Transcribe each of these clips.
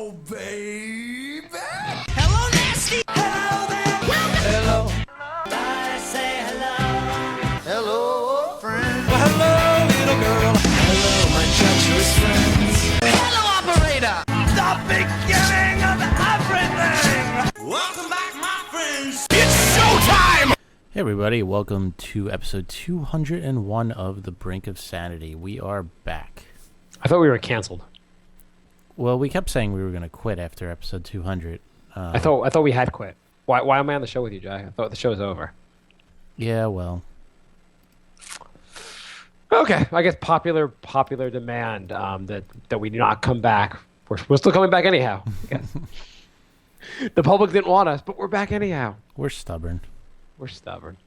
Hello, baby. Hello, nasty. Hello there. Hello. I say hello. Hello, friend. Well, hello, little girl. Hello, my treacherous friends. Hello, operator. The beginning of everything. Welcome back, my friends. It's showtime. Hey everybody, welcome to episode 201 of The Brink of Sanity. We are back. I thought we were canceled. Well, we kept saying we were going to quit after episode 200. I thought we had quit. Why am I on the show with you, Jay? I thought the show's over. Yeah, well. Okay, I guess popular demand that we do not come back. We're still coming back anyhow. I guess. The public didn't want us, but we're back anyhow. We're stubborn. We're stubborn.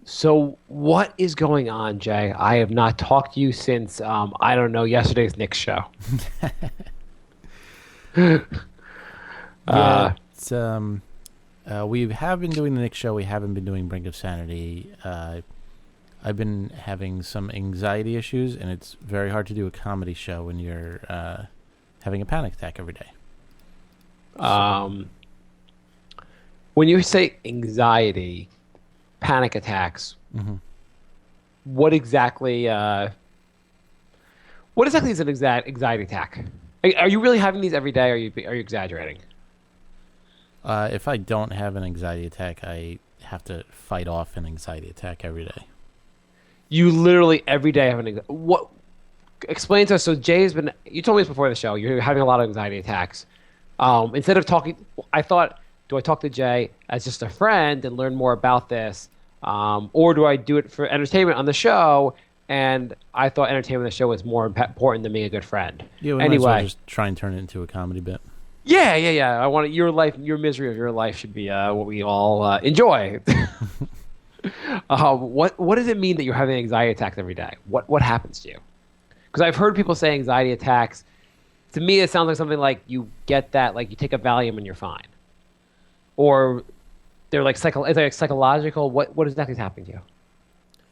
So what is going on, Jay? I have not talked to you since, I don't know, yesterday's Knicks show. We have been doing the Knicks show. We haven't been doing Brink of Sanity. I've been having some anxiety issues, and it's very hard to do a comedy show when you're having a panic attack every day. When you say anxiety, panic attacks, what exactly is an anxiety attack? Are you really having these every day, or are you exaggerating? If I don't have an anxiety attack, I have to fight off an anxiety attack every day. You literally every day have an what? Explain to us. So Jay's been. You told me this before the show. You're having a lot of anxiety attacks. Instead of talking, I thought, do I talk to Jay as just a friend and learn more about this, or do I do it for entertainment on the show? And I thought entertainment on the show was more important than being a good friend. Yeah, we anyway, might as well just try and turn it into a comedy bit. Yeah. I want your misery of your life should be what we all enjoy. What does it mean that you're having anxiety attacks every day? What happens to you? Because I've heard people say anxiety attacks. To me, it sounds like something like you get that, like you take a Valium and you're fine, or they're like psychological. What exactly is happening to you?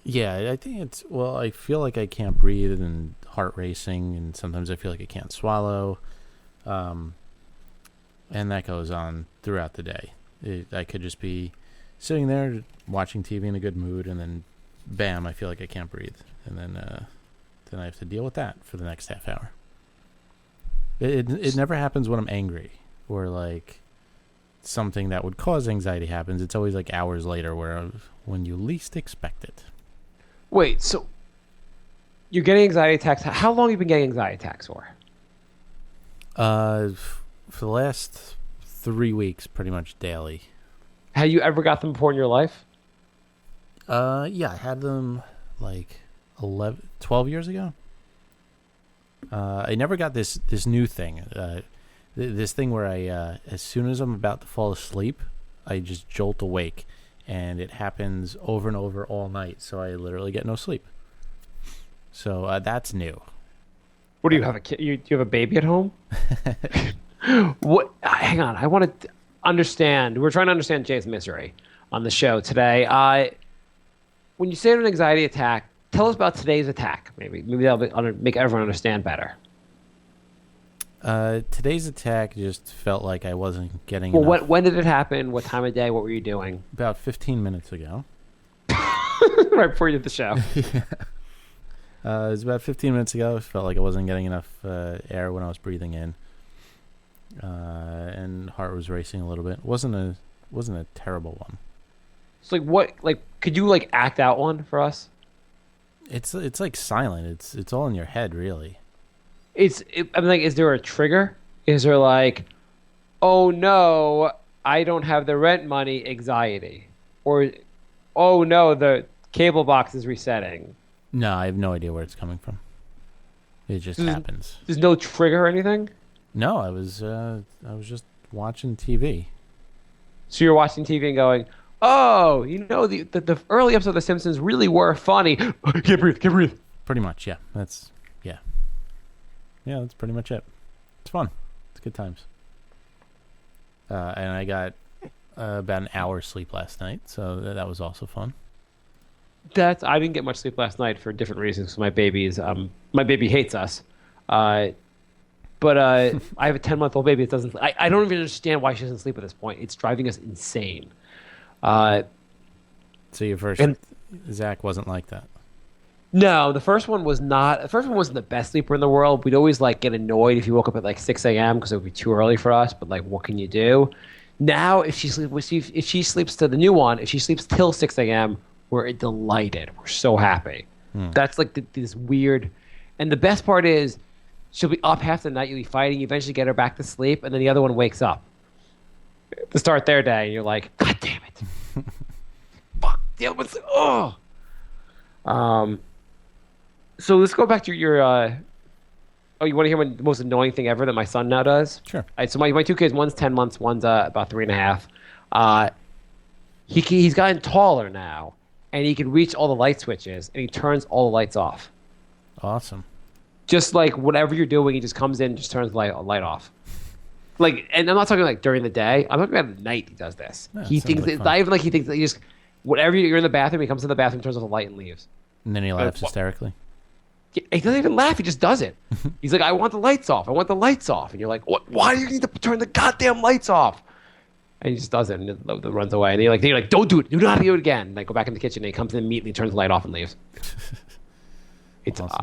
Yeah, I think I feel like I can't breathe and heart racing, and sometimes I feel like I can't swallow, and that goes on throughout the day. I could just be sitting there watching TV in a good mood, and then bam, I feel like I can't breathe, and then I have to deal with that for the next half hour. It never happens when I'm angry or like something that would cause anxiety happens. It's always like hours later when you least expect it. Wait, so you're getting anxiety attacks. How long have you been getting anxiety attacks for? For the last 3 weeks, pretty much daily. Have you ever got them before in your life? Yeah, I had them like 12 years ago. I never got this new thing. This thing where I, as soon as I'm about to fall asleep, I just jolt awake, and it happens over and over all night. So I literally get no sleep. So that's new. What do you have a kid? Do you have a baby at home? What? Hang on, I want to understand. We're trying to understand Jay's misery on the show today. When you say an anxiety attack, tell us about today's attack. Maybe that'll make everyone understand better. Today's attack just felt like I wasn't getting enough. Well, when did it happen? What time of day? What were you doing? About 15 minutes ago. Right before you did the show. Yeah. It was about 15 minutes ago. It felt like I wasn't getting enough air when I was breathing in. And heart was racing a little bit. It wasn't a terrible one. So could you act out one for us? It's like silent. It's all in your head, really. Is there a trigger? Is there like, oh no, I don't have the rent money anxiety, or oh no, the cable box is resetting? No, I have no idea where it's coming from. It just happens. There's no trigger or anything? No, I was just watching TV. So you're watching TV and going, oh, the early episodes of The Simpsons really were funny. Can't breathe. Pretty much, yeah. Yeah, that's pretty much it. It's fun. It's good times. And I got about an hour's sleep last night, so that was also fun. I didn't get much sleep last night for different reasons. My baby hates us. But But I have a 10-month-old baby that doesn't. I don't even understand why she doesn't sleep at this point. It's driving us insane. So your first And- Zach wasn't like that. No, the first one was not. The first one wasn't the best sleeper in the world. We'd always like get annoyed if you woke up at like 6 a.m. because it would be too early for us. But like, what can you do? Now, if she sleeps to the new one, if she sleeps till 6 a.m., we're delighted. We're so happy. That's like this weird. And the best part is, she'll be up half the night. You'll be fighting. You eventually get her back to sleep, and then the other one wakes up to start their day. And you're like, God damn it! Fuck. The other one's like, oh. So let's go back to your. Oh, you want to hear the most annoying thing ever that my son now does? Sure. All right, so my two kids, one's 10 months, one's about 3.5. He's gotten taller now, and he can reach all the light switches, and he turns all the lights off. Awesome. Just like whatever you're doing, he just comes in and just turns the light off. Like, and I'm not talking like during the day. I'm talking about at night. He does this. Yeah, He sounds thinks like it's fun. not even like he thinks that he just whatever you're in the bathroom. He comes to the bathroom, turns off the light, and leaves. And then he laughs hysterically. He doesn't even laugh. He just does it. He's like, I want the lights off. I want the lights off. And you're like, what? Why do you need to turn the goddamn lights off? And he just does it and it runs away. And you're like, don't do it. Do not do it again. And I go back in the kitchen and he comes in immediately, turns the light off and leaves. It's Awesome.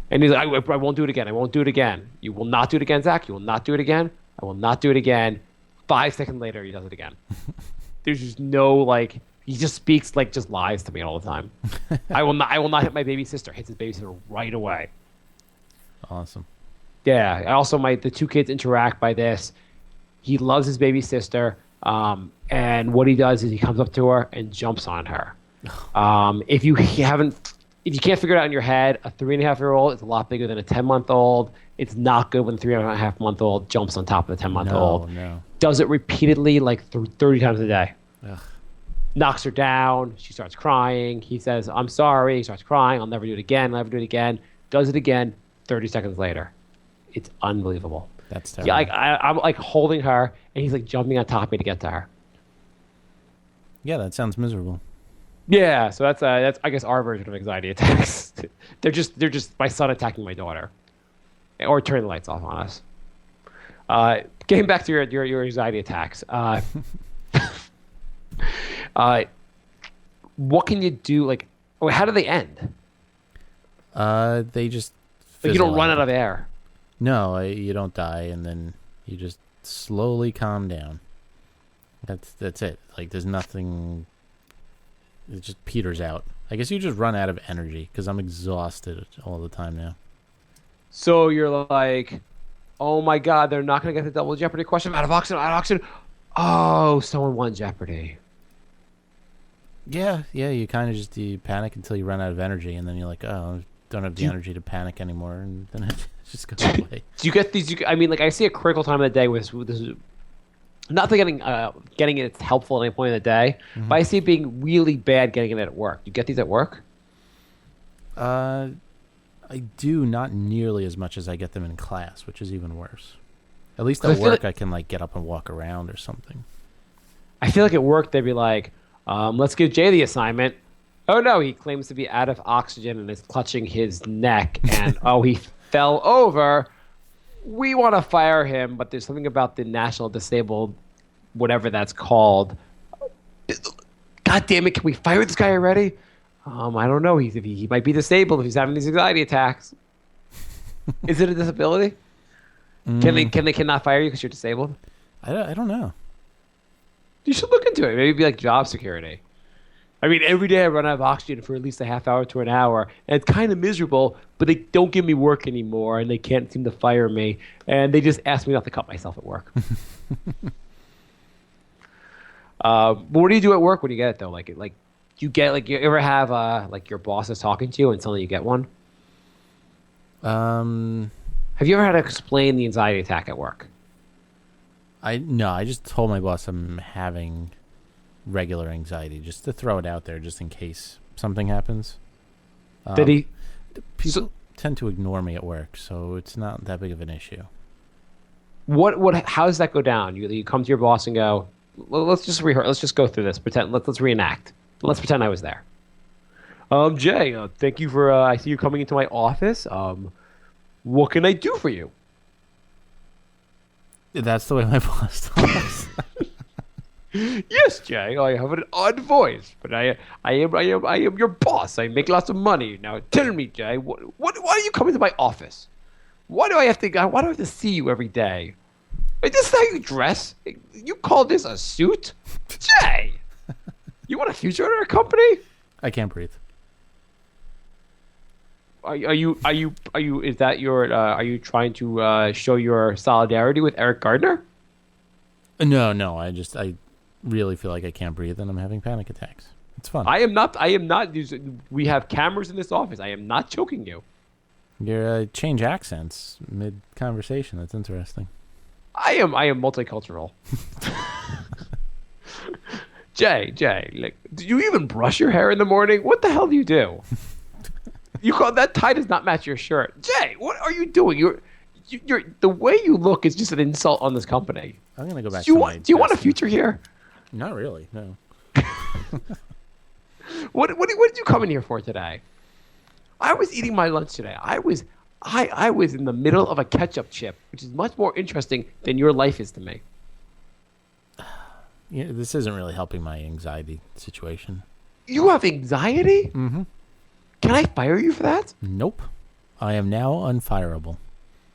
and he's like, I won't do it again. I won't do it again. You will not do it again, Zach. You will not do it again. I will not do it again. 5 seconds later, he does it again. There's just no like. He just speaks like just lies to me all the time. I will not hit my baby sister. Hits his baby sister right away. Awesome. Yeah. Also, the two kids interact by this. He loves his baby sister, and what he does is he comes up to her and jumps on her. If you can't figure it out in your head, a 3.5-year-old is a lot bigger than a 10-month-old. It's not good when a 3.5-month-old jumps on top of a 10-month-old. No. Does it repeatedly, like 30 times a day. Ugh. Knocks her down. She starts crying. He says, I'm sorry. He starts crying. I'll never do it again. I'll never do it again. Does it again 30 seconds later. It's unbelievable. That's terrible. Yeah, I'm like holding her, and he's like jumping on top of me to get to her. Yeah, that sounds miserable. Yeah, so that's I guess our version of anxiety attacks. they're just my son attacking my daughter, or turning the lights off on us. Getting back to your anxiety attacks. What can you do? Like, how do they end? They just Like, you don't fizzle run out of air. No, you don't die, and then you just slowly calm down. That's it. Like, there's nothing. It just peters out. I guess you just run out of energy because I'm exhausted all the time now. So you're like, oh my God, they're not going to get the double Jeopardy question. I'm out of oxygen. Out of oxygen. Oh, someone won Jeopardy. Yeah. You kind of just you panic until you run out of energy, and then you're like, oh, I don't have the energy to panic anymore, and then it just goes away. Do you get these? I mean, like, I see a critical time of the day with this. Not that getting it helpful at any point in the day, but I see it being really bad getting it at work. You get these at work? I do, not nearly as much as I get them in class, which is even worse. At least I at feel work, like- I can like get up and walk around or something. I feel like at work they'd be like, let's give Jay the assignment. Oh no, he claims to be out of oxygen and is clutching his neck, and oh, he fell over. We want to fire him, but there's something about the National Disabled, whatever that's called. God damn it, can we fire this guy already? I don't know. He might be disabled if he's having these anxiety attacks. Is it a disability? Can they cannot fire you because you're disabled? I don't know. You should look into it. Maybe it'd be like job security. I mean, every day I run out of oxygen for at least a half hour to an hour, and it's kind of miserable, but they don't give me work anymore, and they can't seem to fire me, and they just ask me not to cut myself at work. But what do you do at work when you get it, though? Like you get, like, you ever have, like, your boss is talking to you and suddenly you get one? Have you ever had to explain the anxiety attack at work? No, I just told my boss I'm having regular anxiety, just to throw it out there, just in case something happens. Did he? People tend to ignore me at work, so it's not that big of an issue. How does that go down? You come to your boss and go, well, let's just rehearse. Let's just go through this. Let's reenact. Let's pretend I was there. Jay, thank you for. I see you coming into my office. What can I do for you? That's the way my boss talks. Yes, Jay, I have an odd voice, but I am your boss. I make lots of money. Now tell me, Jay, why are you coming to my office? Why do I have to see you every day? Is this how you dress? You call this a suit? Jay, you want a future in our company? I can't breathe. Are you is that your are you trying to show your solidarity with Eric Gardner? No. I really feel like I can't breathe and I'm having panic attacks. It's fun. I am not. We have cameras in this office. I am not choking you. You change accents mid conversation. That's interesting. I am multicultural. Jay, like, do you even brush your hair in the morning? What the hell do you do? You call that tie does not match your shirt. Jay, what are you doing? You're the way you look is just an insult on this company. I'm gonna go back. Do you want a future here? Not really. No. What did you come in here for today? I was eating my lunch today. I was in the middle of a ketchup chip, which is much more interesting than your life is to me. Yeah, this isn't really helping my anxiety situation. You have anxiety? Mm-hmm. Can I fire you for that? Nope. I am now unfireable.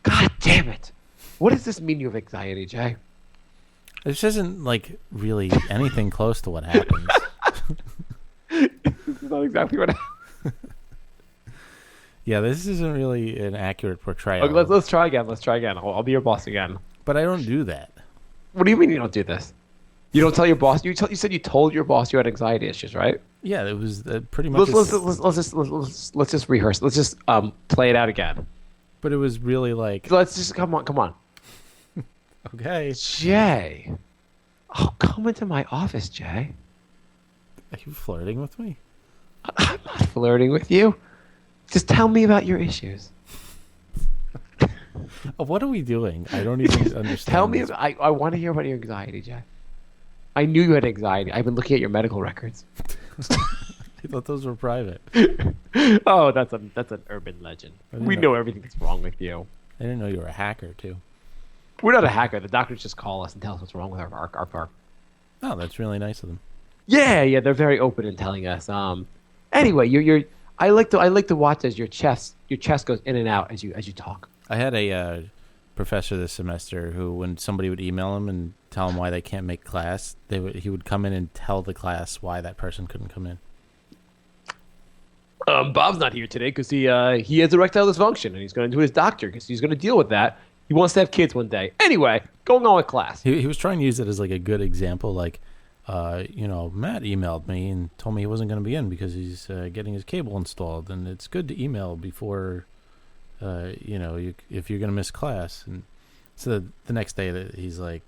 God damn it. What does this mean you have anxiety, Jay? This isn't like really anything close to what happens. This is not exactly what happened. Yeah, this isn't really an accurate portrayal. Okay, let's try again. I'll be your boss again. But I don't do that. What do you mean you don't do this? You don't tell your boss? You said you told your boss you had anxiety issues, right? Yeah, it was pretty much. Let's just rehearse. Let's just play it out again. But it was really like. Let's just come on. Okay. Jay, come into my office, Jay. Are you flirting with me? I'm not flirting with you. Just tell me about your issues. What are we doing? I don't even understand. Tell me. I want to hear about your anxiety, Jay. I knew you had anxiety. I've been looking at your medical records. I thought those were private. Oh, that's an urban legend. We know everything that's wrong with you. I didn't know you were a hacker too. We're not a hacker. The doctors just call us and tell us what's wrong with our car. Oh, that's really nice of them. Yeah, they're very open in telling us. Anyway, I like to watch as your chest goes in and out as you talk. I had a professor this semester who, when somebody would email him and tell him why they can't make class, he would come in and tell the class why that person couldn't come in. Bob's not here today because he has erectile dysfunction and he's going to his doctor because he's going to deal with that. He wants to have kids one day. Anyway, going on with class. He was trying to use it as like a good example, like, Matt emailed me and told me he wasn't going to be in because he's getting his cable installed, and it's good to email before, if you're going to miss class. And so the next day that he's like,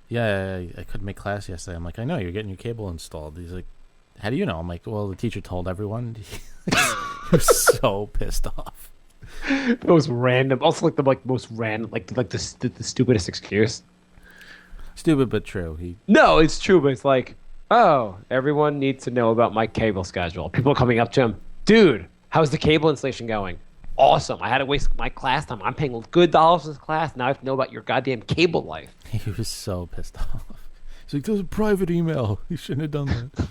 yeah, I couldn't make class yesterday. I'm like, I know, you're getting your cable installed. He's like, how do you know? I'm like, well, the teacher told everyone. He was so pissed off. The most random, also like the most random, like the stupidest excuse. Stupid but true. No, it's true, but it's like, oh, everyone needs to know about my cable schedule. People are coming up to him, dude, how's the cable installation going? Awesome. I had to waste my class time. I'm paying good dollars for this class. Now I have to know about your goddamn cable life. He was so pissed off. He's like, that was a private email. You shouldn't have done that.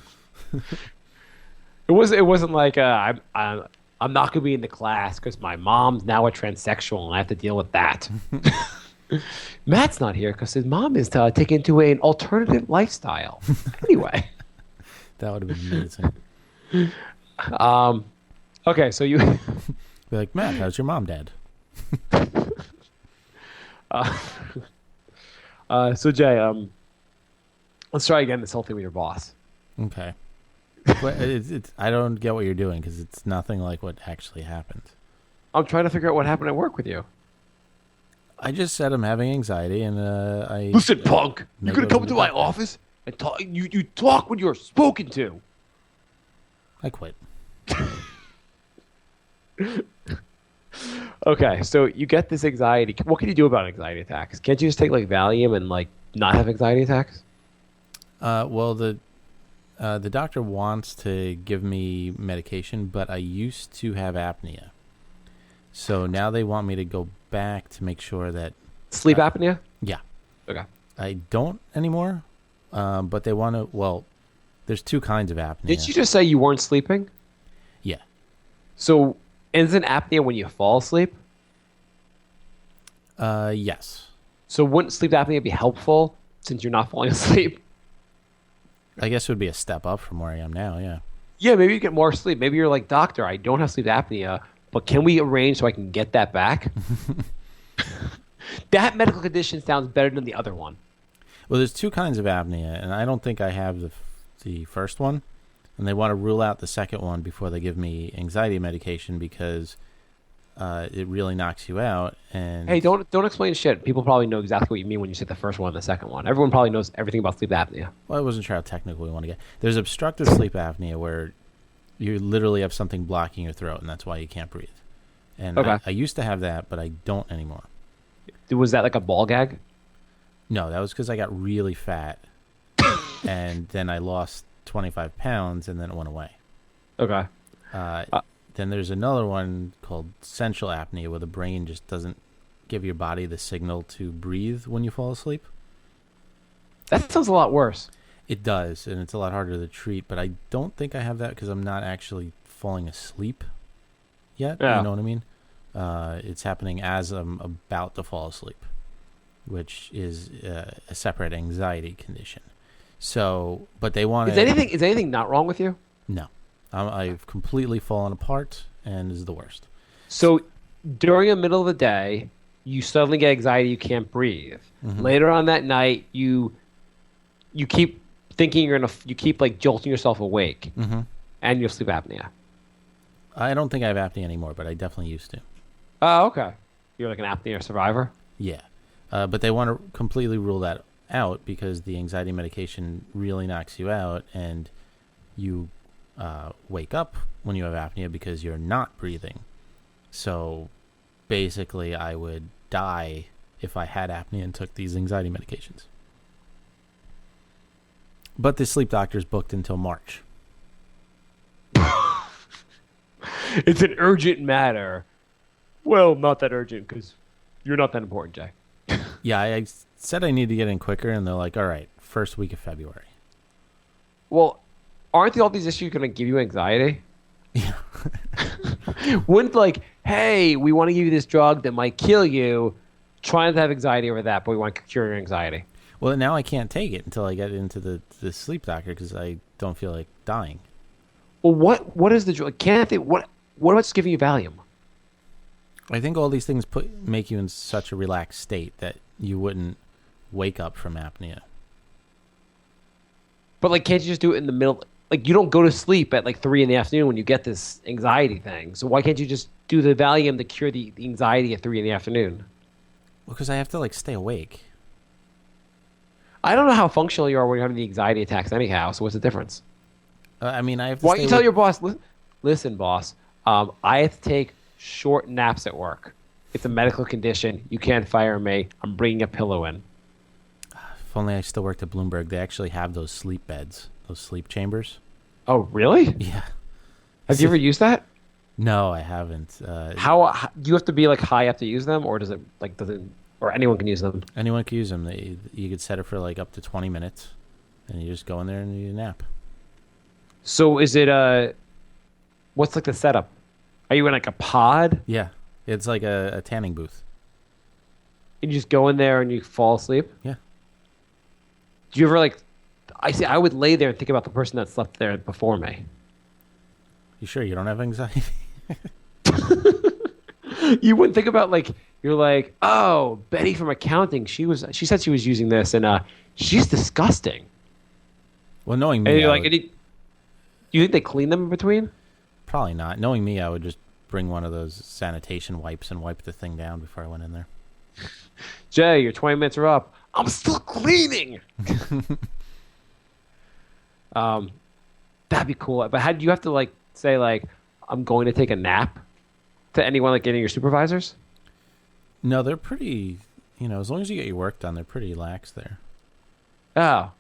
It wasn't like I'm not gonna be in the class because my mom's now a transsexual and I have to deal with that. Matt's not here because his mom is taken to an alternative lifestyle. Anyway, that would have been amazing. Okay, so you be like, Matt, how's your mom, Dad? So Jay, let's try again this whole thing with your boss. Okay. But I don't get what you're doing because it's nothing like what actually happened. I'm trying to figure out what happened at work with you. I just said I'm having anxiety, and I... Listen, punk! You're going to come into my office and talk. You talk when you're spoken to. I quit. Okay, so you get this anxiety. What can you do about anxiety attacks? Can't you just take, like, Valium and, like, not have anxiety attacks? Well, the doctor wants to give me medication, but I used to have apnea. So now they want me to go back to make sure that... Sleep apnea? Yeah. Okay. I don't anymore, but they want to. Well, there's two kinds of apnea. Did you just say you weren't sleeping? Yeah. So, isn't apnea when you fall asleep? Yes. So, wouldn't sleep apnea be helpful since you're not falling asleep? I guess it would be a step up from where I am now. Yeah. Yeah, maybe you get more sleep. Maybe you're like, doctor, I don't have sleep apnea, but can we arrange so I can get that back? That medical condition sounds better than the other one. Well, there's two kinds of apnea, and I don't think I have the first one, and they want to rule out the second one before they give me anxiety medication because it really knocks you out. And Hey, don't explain shit. People probably know exactly what you mean when you say the first one and the second one. Everyone probably knows everything about sleep apnea. Well, I wasn't sure how technical we want to get. There's obstructive sleep apnea where you literally have something blocking your throat, and that's why you can't breathe. And Okay. I used to have that, but I don't anymore. Was that like a ball gag? No, that was because I got really fat, and then I lost 25 pounds, and then it went away. Okay. Then there's another one called central apnea, where the brain just doesn't give your body the signal to breathe when you fall asleep. That sounds a lot worse. It does, and it's a lot harder to treat, but I don't think I have that because I'm not actually falling asleep yet. Yeah. You know what I mean? It's happening as I'm about to fall asleep, which is a separate anxiety condition. So, but they want Is anything not wrong with you? No. I've completely fallen apart, and this is the worst. So during the middle of the day, you suddenly get anxiety, you can't breathe. Mm-hmm. Later on that night, you keep thinking you keep like jolting yourself awake, Mm-hmm. and you have sleep apnea. I don't think I have apnea anymore, but I definitely used to. Oh, okay. You're like an apnea survivor. Yeah. But they want to completely rule that out because the anxiety medication really knocks you out, and you wake up when you have apnea because you're not breathing. So basically, I would die if I had apnea and took these anxiety medications. But the sleep doctor's booked until March. It's an urgent matter. Well, not that urgent because you're not that important, Jay. Yeah, I said I need to get in quicker, and they're like, all right, first week of February. Well, aren't all these issues going to give you anxiety? Yeah. Wouldn't like, hey, we want to give you this drug that might kill you, trying to have anxiety over that, but we want to cure your anxiety. Well, now I can't take it until I get into the sleep doctor because I don't feel like dying. Well, what is the drug? Can't they? What about giving you Valium? I think all these things make you in such a relaxed state that you wouldn't wake up from apnea. But like, can't you just do it in the middle? Like, you don't go to sleep at like 3 PM when you get this anxiety thing. So why can't you just do the Valium to cure the anxiety at 3 PM? Well, because I have to like stay awake. I don't know how functional you are when you're having the anxiety attacks anyhow. So what's the difference? I mean, I have to. Why stay don't you tell awake. your boss? Listen, boss. I have to take short naps at work. It's a medical condition. You can't fire me. I'm bringing a pillow in. If only I still worked at Bloomberg. They actually have those sleep beds, those sleep chambers. Oh, really? Yeah. Have you ever used that? No, I haven't. How do you have to be like high up to use them, or does it or anyone can use them? Anyone can use them. You could set it for like up to 20 minutes, and you just go in there and you nap. So is it what's like the setup? Are you in like a pod? Yeah, it's like a tanning booth. And you just go in there and you fall asleep? Yeah. Do you ever like? I would lay there and think about the person that slept there before me. You sure you don't have anxiety? You wouldn't think about like you're like, oh, Betty from accounting. She said she was using this, and she's disgusting. Well, knowing And me, you're I like, would- do you think they clean them in between? probably not. Knowing me, I would just bring one of those sanitation wipes and wipe the thing down before I went in there. Jay, your 20 minutes are up. I'm still cleaning. That'd be cool. But how do you have to like say like I'm going to take a nap to anyone like getting your supervisors? No, they're pretty. As long as you get your work done, they're pretty lax there. Oh,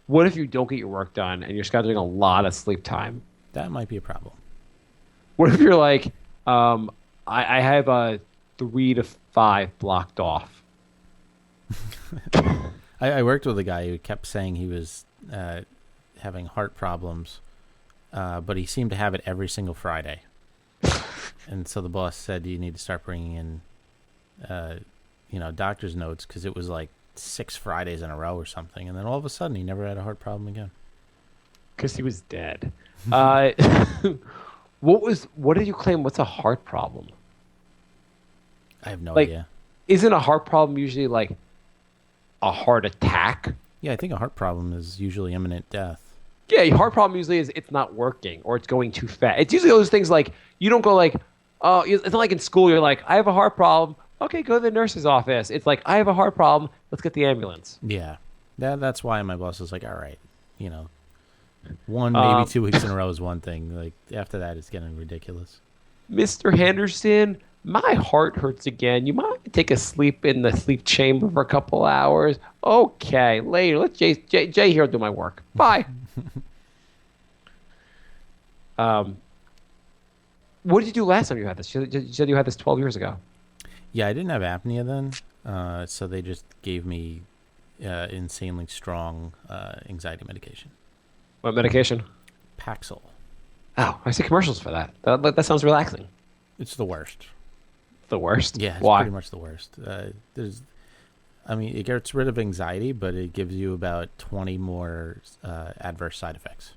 what if you don't get your work done and you're scheduling a lot of sleep time? That might be a problem. What if you're like, I have a 3 to 5 blocked off. I worked with a guy who kept saying he was having heart problems, but he seemed to have it every single Friday. And so the boss said you need to start bringing in, doctor's notes because it was like 6 Fridays in a row or something. And then all of a sudden he never had a heart problem again. Because he was dead. What did you claim? What's a heart problem? I have no Like, idea. Isn't a heart problem usually like a heart attack? Yeah, I think a heart problem is usually imminent death. Yeah, your heart problem usually is it's not working or it's going too fast. It's usually those things like you don't go like, oh, it's not like in school you're like, I have a heart problem. Okay, go to the nurse's office. It's like, I have a heart problem. Let's get the ambulance. Yeah, that's why my boss was like, all right, 1 maybe 2 weeks in a row is one thing. Like after that, it's getting ridiculous. Mr. Henderson, my heart hurts again. You might take a sleep in the sleep chamber for a couple hours. Okay, later. Let Jay here do my work. Bye. What did you do last time you had this? You said you had this 12 years ago. Yeah, I didn't have apnea then, so they just gave me insanely strong anxiety medication. What medication? Paxil. Oh, I see commercials for that. That sounds relaxing. It's the worst. The worst? Yeah, it's Why? pretty much the worst. It gets rid of anxiety, but it gives you about 20 more adverse side effects.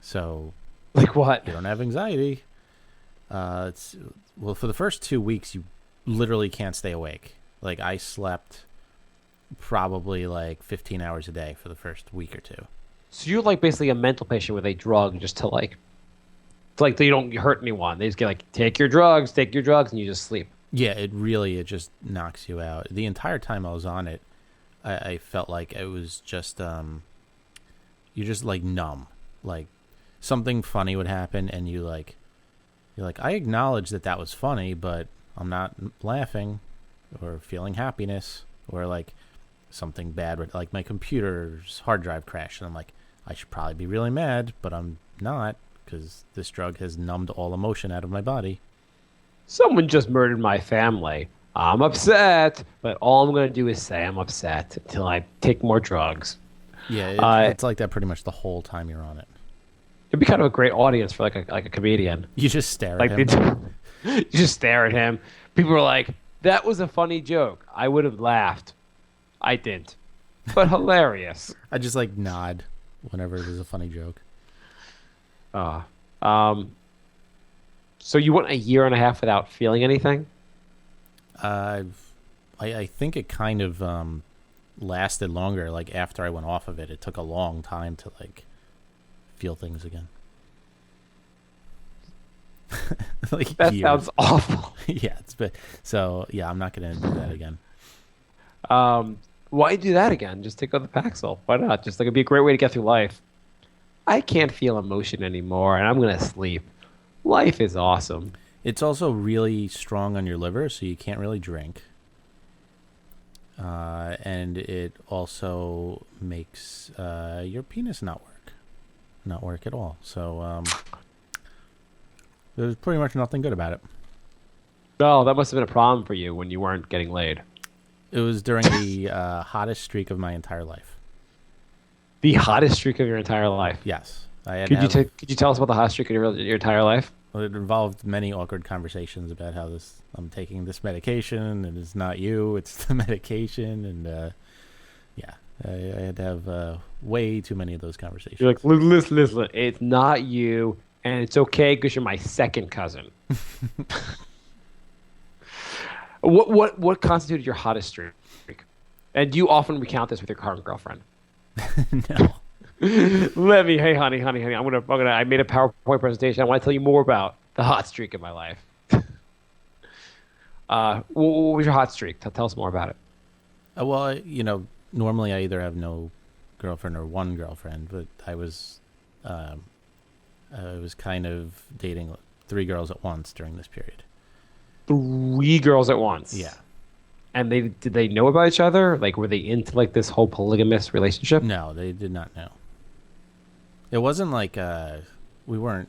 So, Like what? you don't have anxiety. For the first 2 weeks, you literally can't stay awake. Like, I slept probably like 15 hours a day for the first week or two. So you're like basically a mental patient with a drug just to like they don't hurt anyone. They just get like, take your drugs, and you just sleep. Yeah, it just knocks you out. The entire time I was on it, I felt like it was just, you're just like numb. Like something funny would happen and you're like, I acknowledge that was funny, but I'm not laughing or feeling happiness, or like something bad would, like my computer's hard drive crashed and I'm like, I should probably be really mad, but I'm not, because this drug has numbed all emotion out of my body. Someone just murdered my family. I'm upset, but all I'm going to do is say I'm upset until I take more drugs. Yeah, it's like that pretty much the whole time you're on it. It'd be kind of a great audience for like a comedian. You just stare Like at him. you just stare at him. People are like, that was a funny joke. I would have laughed. I didn't. But hilarious. I just like nod whenever there's a funny joke. So you went a year and a half without feeling anything? I think it kind of lasted longer. Like after I went off of it, it took a long time to like feel things again. Like That years. sounds awful. Yeah, I'm not gonna do that again. Why do that again? Just take out the Paxil. Why not? Just like it'd be a great way to get through life. I can't feel emotion anymore, and I'm gonna sleep. Life is awesome. It's also really strong on your liver, so you can't really drink. And it also makes your penis not work at all. So there's pretty much nothing good about it. No, that must have been a problem for you when you weren't getting laid. It was during the hottest streak of my entire life. The hottest streak of your entire life. Yes. I had Could you tell us about the hottest streak of your entire life? Well, it involved many awkward conversations about how I'm taking this medication and it's not you, it's the medication, and I had to have way too many of those conversations. You're like, listen, it's not you, and it's okay because you're my second cousin. What constituted your hottest streak? And do you often recount this with your current girlfriend? No. Hey, honey, I made a PowerPoint presentation. I want to tell you more about the hot streak in my life. What was your hot streak? Tell us more about it. Well, normally I either have no girlfriend or one girlfriend, but I was kind of dating 3 girls at once during this period. 3 girls at once? Yeah. And did they know about each other? Like, were they into like this whole polygamous relationship? No, they did not know. It wasn't like we weren't.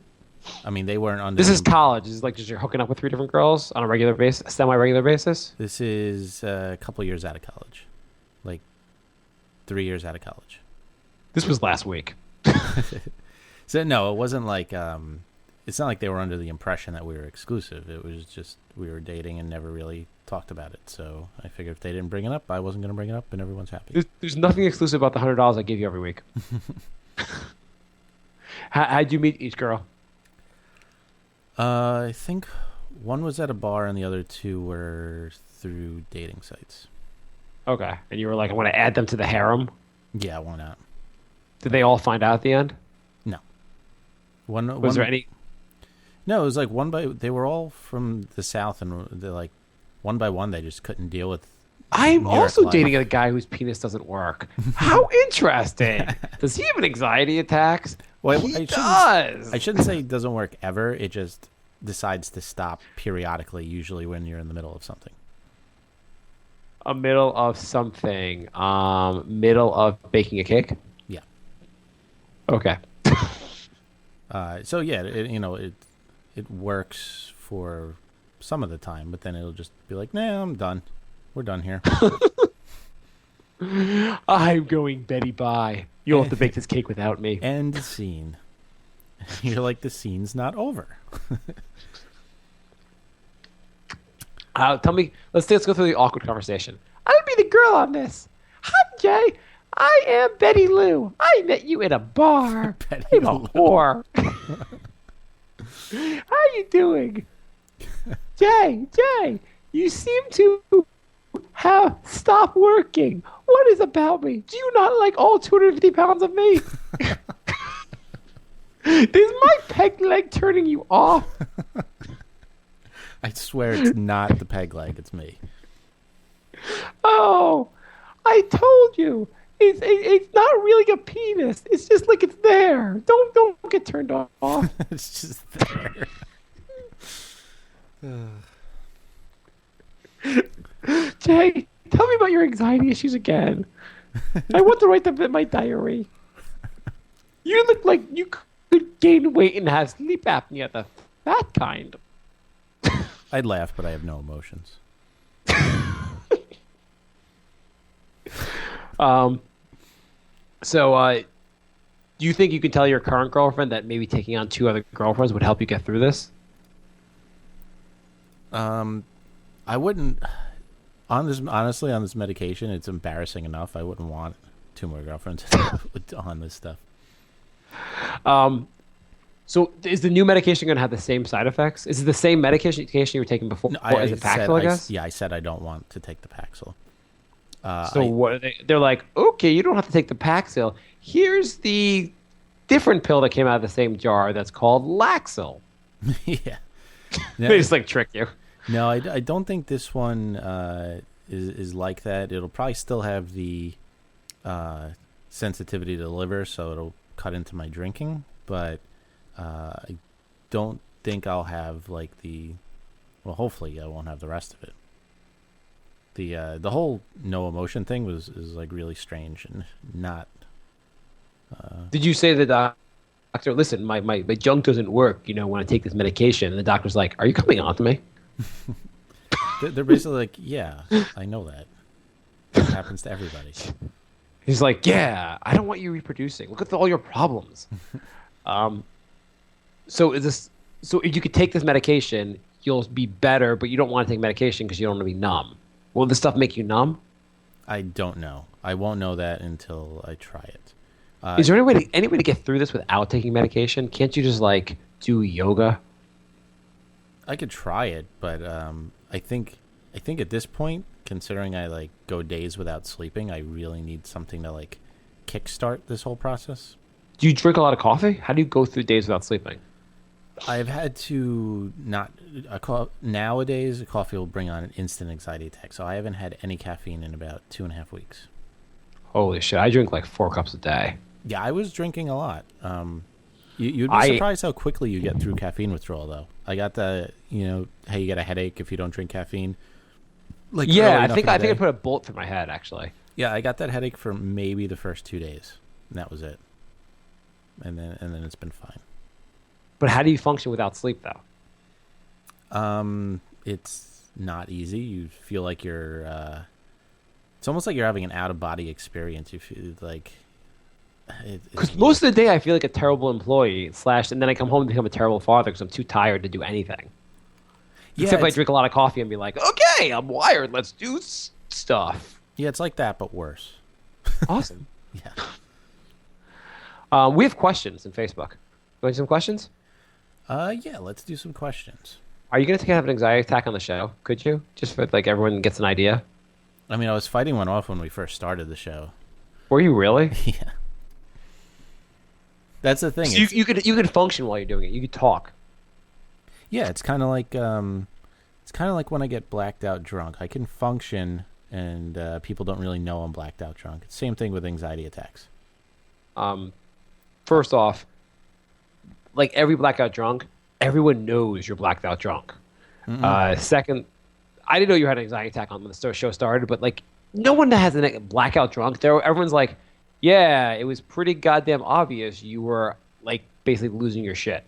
I mean, they weren't under. This is college. This is like just you're hooking up with 3 different girls on a regular basis, semi-regular basis. This is a couple years out of college, like 3 years out of college. This was last week. So no, it wasn't like it's not like they were under the impression that we were exclusive. It was just we were dating and never really talked about it. So I figured if they didn't bring it up, I wasn't going to bring it up, and everyone's happy. There's nothing exclusive about the $100 I give you every week. How'd you meet each girl? I think one was at a bar and the other two were through dating sites. Okay. And you were like, I want to add them to the harem? Yeah, why not? Did they all find out at the end? No. Was there any? No, it was like they were all from the South, and they're like one by one they just couldn't deal with. I'm New York also life. dating a guy whose penis doesn't work. How interesting. Does he have an anxiety attacks? Well, He does. I shouldn't say it doesn't work ever. It just decides to stop periodically, usually when you're in the middle of something. A middle of something. Middle of baking a cake? Yeah. Okay. So yeah, it works for some of the time, but then it'll just be like, nah, I'm done. We're done here. I'm going Betty bye. You'll have to bake this cake without me. End scene. You're like, the scene's not over. Tell me, let's go through the awkward conversation. I'd be the girl on this. Hi, Jay. I am Betty Lou. I met you in a bar. Betty I'm a Lou. whore. How you doing? Jay, you seem to have stopped working. What is about me? Do you not like all 250 pounds of me? Is my peg leg turning you off? I swear it's not the peg leg, it's me. Oh, I told you. It's not really a penis. It's just like it's there. Don't get turned off. It's just there. Jay, tell me about your anxiety issues again. I want to write them in my diary. You look like you could gain weight and have sleep apnea, the fat kind. I'd laugh, but I have no emotions. So, do you think you can tell your current girlfriend that maybe taking on 2 other girlfriends would help you get through this? I wouldn't. Honestly, on this medication, it's embarrassing enough. I wouldn't want 2 more girlfriends on this stuff. So is the new medication going to have the same side effects? Is it the same medication you were taking before? No, Is it Paxil, I guess? I said I don't want to take the Paxil. What are they? They're like, okay, you don't have to take the Paxil. Here's the different pill that came out of the same jar that's called Laxil. Yeah. They just like trick you. No, I don't think this one is like that. It'll probably still have the sensitivity to the liver, so it'll cut into my drinking. But I don't think I'll have like well, hopefully I won't have the rest of it. The whole no emotion thing is like really strange and not. Did you say to the doctor, listen, my junk doesn't work, when I take this medication? And the doctor's like, are you coming on to me? They're basically like, yeah, I know that. It happens to everybody. He's like, yeah, I don't want you reproducing. Look at all your problems. So if you could take this medication, you'll be better, but you don't want to take medication because you don't want to be numb. Will this stuff make you numb? I don't know. I won't know that until I try it. Is there any way to get through this without taking medication? Can't you just like do yoga? I could try it, but I think at this point, considering I like go days without sleeping, I really need something to like kickstart this whole process. Do you drink a lot of coffee? How do you go through days without sleeping? I've had to nowadays coffee will bring on an instant anxiety attack, so I haven't had any caffeine in about 2.5 weeks. Holy shit! I drink like 4 cups a day. Yeah, I was drinking a lot. You'd be surprised how quickly you get through caffeine withdrawal, though. I got the, hey, you get a headache if you don't drink caffeine. Like yeah, I think I put a bullet through my head actually. Yeah, I got that headache for maybe the first 2 days, and that was it. And then it's been fine. But how do you function without sleep, though? It's not easy. You feel like you're It's almost like you're having an out of body experience. You feel like Because most of the day I feel like a terrible employee / and then I come home and become a terrible father because I'm too tired to do anything. Except I drink a lot of coffee and be like, okay, I'm wired. Let's do stuff. Yeah, it's like that, but worse. Awesome. Yeah. We have questions in Facebook. You want some questions? Yeah, let's do some questions. Are you going to have an anxiety attack on the show? Could you? Just for like everyone gets an idea. I mean, I was fighting one off when we first started the show. Were you really? Yeah. That's the thing. So you could function while you're doing it. You could talk. Yeah, it's kind of like when I get blacked out drunk. I can function, and people don't really know I'm blacked out drunk. It's the same thing with anxiety attacks. First off, like every blackout drunk, everyone knows you're blacked out drunk. Second, I didn't know you had an anxiety attack on when the show started, but like no one that has a blackout drunk, everyone's like, yeah, it was pretty goddamn obvious you were like basically losing your shit.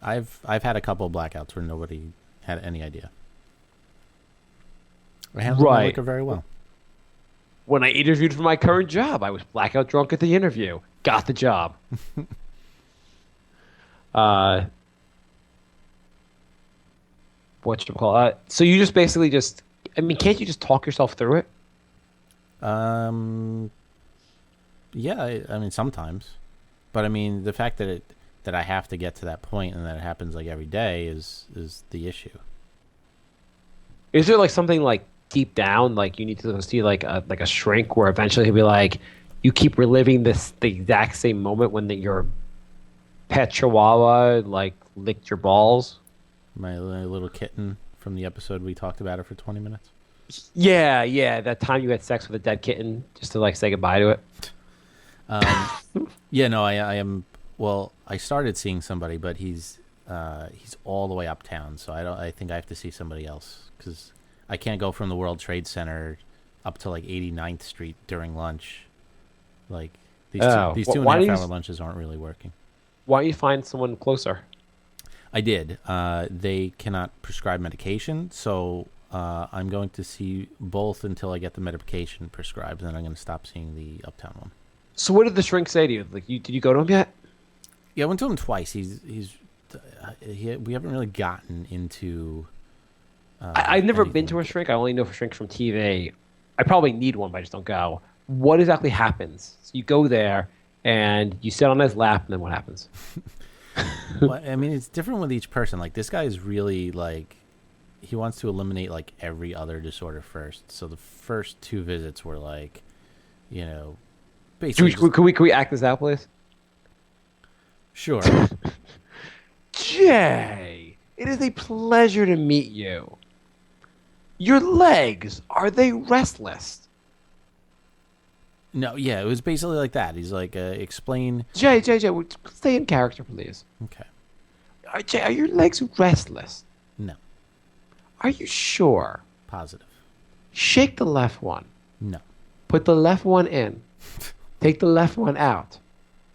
I've had a couple of blackouts where nobody had any idea. I handled my liquor very well. When I interviewed for my current job, I was blackout drunk at the interview. Got the job. Whatchamacallit? So you just basically can't you just talk yourself through it? Yeah, I mean sometimes, but I mean the fact that I have to get to that point and that it happens like every day is the issue. Is there like something like deep down, like you need to see like a shrink where eventually he'll be like, you keep reliving the exact same moment when your pet chihuahua like licked your balls? My little kitten from the episode we talked about it for 20 minutes. Yeah, that time you had sex with a dead kitten just to like say goodbye to it. Yeah, no, I am. Well, I started seeing somebody, but he's all the way uptown, so I think I have to see somebody else because I can't go from the World Trade Center up to like 89th Street during lunch. Like these 2.5-hour lunches aren't really working. Why don't you find someone closer? I did. They cannot prescribe medication, so I'm going to see both until I get the medication prescribed, and then I'm going to stop seeing the uptown one. So what did the shrink say to you? Like, did you go to him yet? Yeah, I went to him twice. We haven't really gotten into. I've never been to a shrink. I only know for shrinks from TV. I probably need one, but I just don't go. What exactly happens? So you go there and you sit on his lap, and then what happens? Well, I mean, it's different with each person. Like this guy is really like, he wants to eliminate like every other disorder first. So the first 2 visits were like, basically. Can we act this out, please? Sure. Jay, it is a pleasure to meet you. Your legs, are they restless? No, yeah, it was basically like that. He's like, explain. Jay, stay in character, please. Okay. Jay, are your legs restless? No. Are you sure? Positive. Shake the left one. No. Put the left one in. Take the left one out.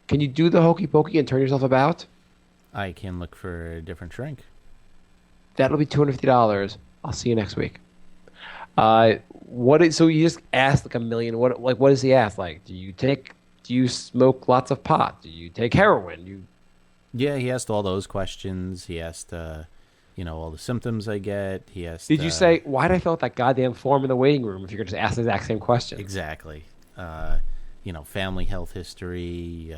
Can you do the hokey pokey and turn yourself about? I can look for a different shrink. That'll be $250. I'll see you next week. So you just asked like a million. What does he ask? Like, do you smoke lots of pot? Do you take heroin? Yeah, he asked all those questions. He asked, all the symptoms I get. He asked. Did you say why'd I fill out that goddamn form in the waiting room if you're gonna just ask the exact same question? Exactly. Family health history,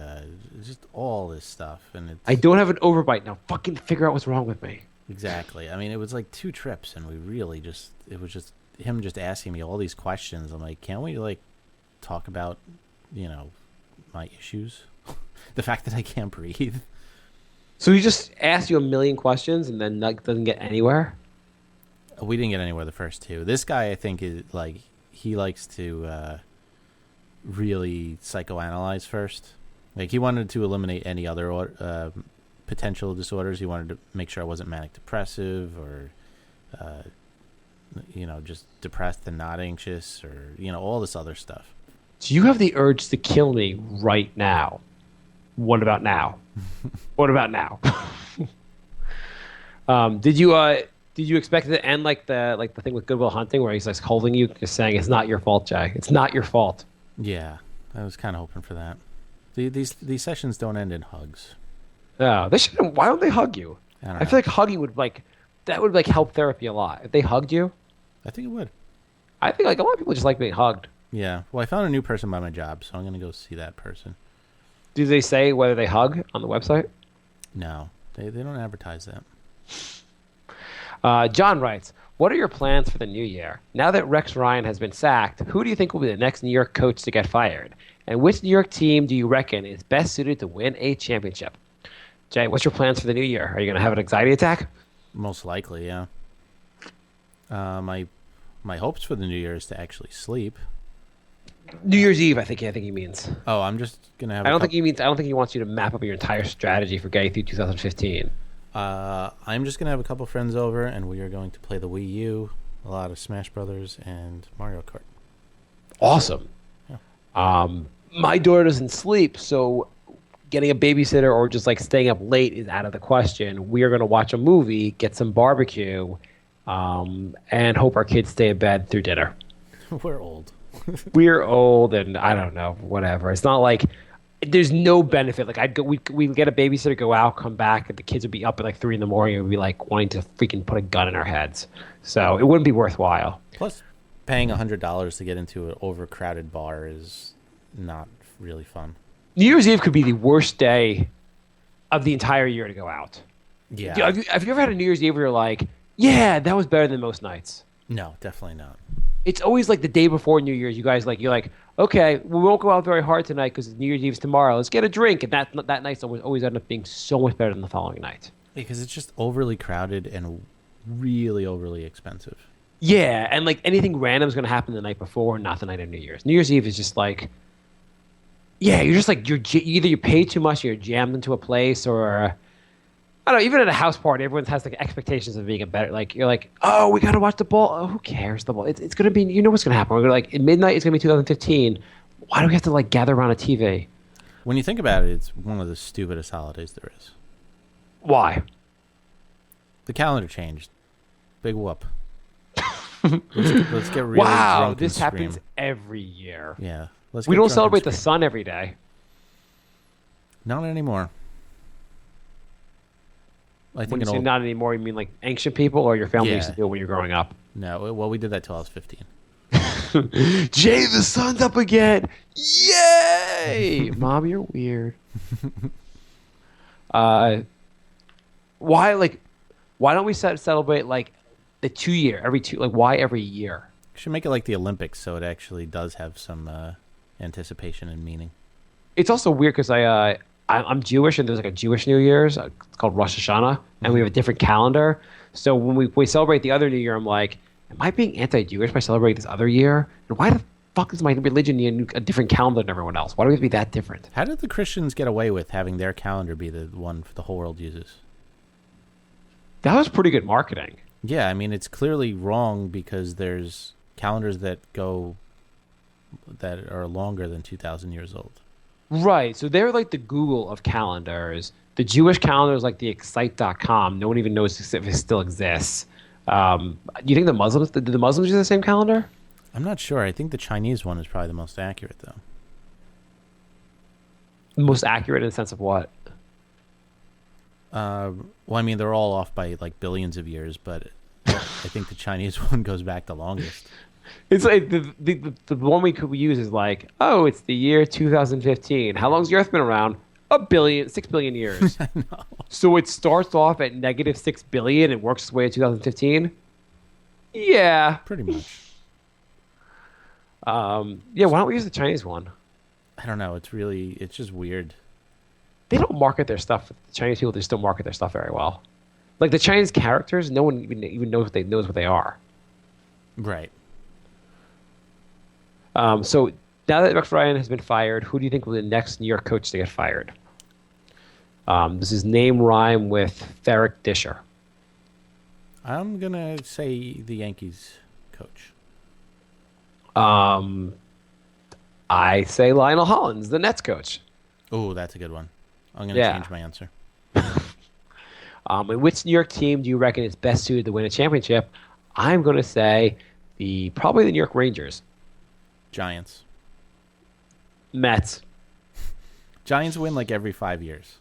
just all this stuff, and I don't have an overbite now. Fucking figure out what's wrong with me. Exactly. I mean, it was like 2 trips, and it was just him just asking me all these questions. I'm like, can't we like talk about, my issues, the fact that I can't breathe. So he just asked you a million questions and then doesn't get anywhere? We didn't get anywhere the first 2. This guy, I think, is like he likes to really psychoanalyze first. Like he wanted to eliminate any other potential disorders. He wanted to make sure I wasn't manic depressive or just depressed and not anxious or all this other stuff. So you have the urge to kill me right now. What about now? What about now? Did Did you expect it to end like the thing with Good Will Hunting, where he's like holding you, just saying, "It's not your fault, Jay. It's not your fault." Yeah, I was kind of hoping for that. These sessions don't end in hugs. No, they shouldn't. Why don't they hug you? I don't I know. feel like hugging would that would help therapy a lot. If they hugged you, I think it would. I think like a lot of people just like being hugged. Yeah. Well, I found a new person by my job, so I'm gonna go see that person. Do they say whether they hug on the website? No, they don't advertise that. John writes, "What are your plans for the new year? Now that Rex Ryan has been sacked, who do you think will be the next New York coach to get fired? And which New York team do you reckon is best suited to win a championship?" Jay, what's your plans for the new year? Are you going to have an anxiety attack? Most likely, yeah. My hopes for the new year is to actually sleep. New Year's Eve, I think he means. Oh, I'm just gonna have. I don't think he wants you to map up your entire strategy for getting through 2015. I'm just gonna have a couple friends over, and we are going to play the Wii U, a lot of Smash Brothers, and Mario Kart. Awesome. Yeah. My daughter doesn't sleep, so getting a babysitter or just like staying up late is out of the question. We are going to watch a movie, get some barbecue, and hope our kids stay in bed through dinner. We're old. We're old, and I don't know, whatever. It's not like there's no benefit. Like we get a babysitter, go out, come back, and the kids would be up at like 3 a.m. and we'd be like wanting to freaking put a gun in our heads. So it wouldn't be worthwhile. Plus, paying $100 to get into an overcrowded bar is not really fun. New Year's Eve could be the worst day of the entire year to go out. Yeah. Have you ever had a New Year's Eve where you're like, yeah, that was better than most nights? No, definitely not. It's always like the day before New Year's. You guys you're like, okay, we won't go out very hard tonight because New Year's Eve's tomorrow. Let's get a drink, and that night's always end up being so much better than the following night. Because it's just overly crowded and really overly expensive. Yeah, and like anything random is going to happen the night before, not the night of New Year's. New Year's Eve is just like, yeah, you're just like either you pay too much, or you're jammed into a place, or I don't know. Even at a house party, everyone has like expectations of being a better. Like you're like, oh, we got to watch the ball. Oh, who cares? The ball. It's going to be. You know what's going to happen. We're gonna like at midnight. It's going to be 2015. Why do we have to like gather around a TV? When you think about it, it's one of the stupidest holidays there is. Why? The calendar changed. Big whoop. Let's get really Wow, drunk this and happens scream. every year. Yeah. Let's We get don't drunk and celebrate the scream. sun every day. Not anymore. I think When you an say old... not anymore, you mean like ancient people, or your family used to Yeah. do it when you were growing up? No, well, we did that till I was 15. Jay, the sun's up again! Yay! Mom, you're weird. Why don't we celebrate like the 2 year every two? Like why every year? Should make it like the Olympics, so it actually does have some anticipation and meaning. It's also weird because I'm Jewish, and there's like a Jewish New Year's. It's called Rosh Hashanah, and we have a different calendar. So when we celebrate the other New Year, I'm like, am I being anti-Jewish by celebrating this other year? And why the fuck is my religion need a different calendar than everyone else? Why do we have to be that different? How did the Christians get away with having their calendar be the one the whole world uses? That was pretty good marketing. Yeah, I mean, it's clearly wrong because there's calendars that are longer than 2,000 years old. Right. So they're like the Google of calendars. The Jewish calendar is like the Excite.com. No one even knows if it still exists. Do you think did the Muslims use the same calendar? I'm not sure. I think the Chinese one is probably the most accurate, though. Most accurate in the sense of what? Well, I mean, they're all off by like billions of years, but I think the Chinese one goes back the longest. It's like the one we could use is like, oh, it's the year 2015. How long's the Earth been around? 6 billion years. I know. So it starts off at negative 6 billion and works its way to 2015. Yeah. Pretty much. Yeah. Why don't we use the Chinese one? I don't know. It's just weird. They don't market their stuff. The Chinese people just don't market their stuff very well. Like the Chinese characters, no one even knows what they are. Right. So now that Rex Ryan has been fired, who do you think will be the next New York coach to get fired? Does his name rhyme with Ferric Disher? I'm going to say the Yankees coach. I say Lionel Hollins, the Nets coach. Oh, that's a good one. I'm going to Yeah. change my answer. And which New York team do you reckon is best suited to win a championship? I'm going to say probably the New York Rangers. Giants. Mets. Giants win like every 5 years.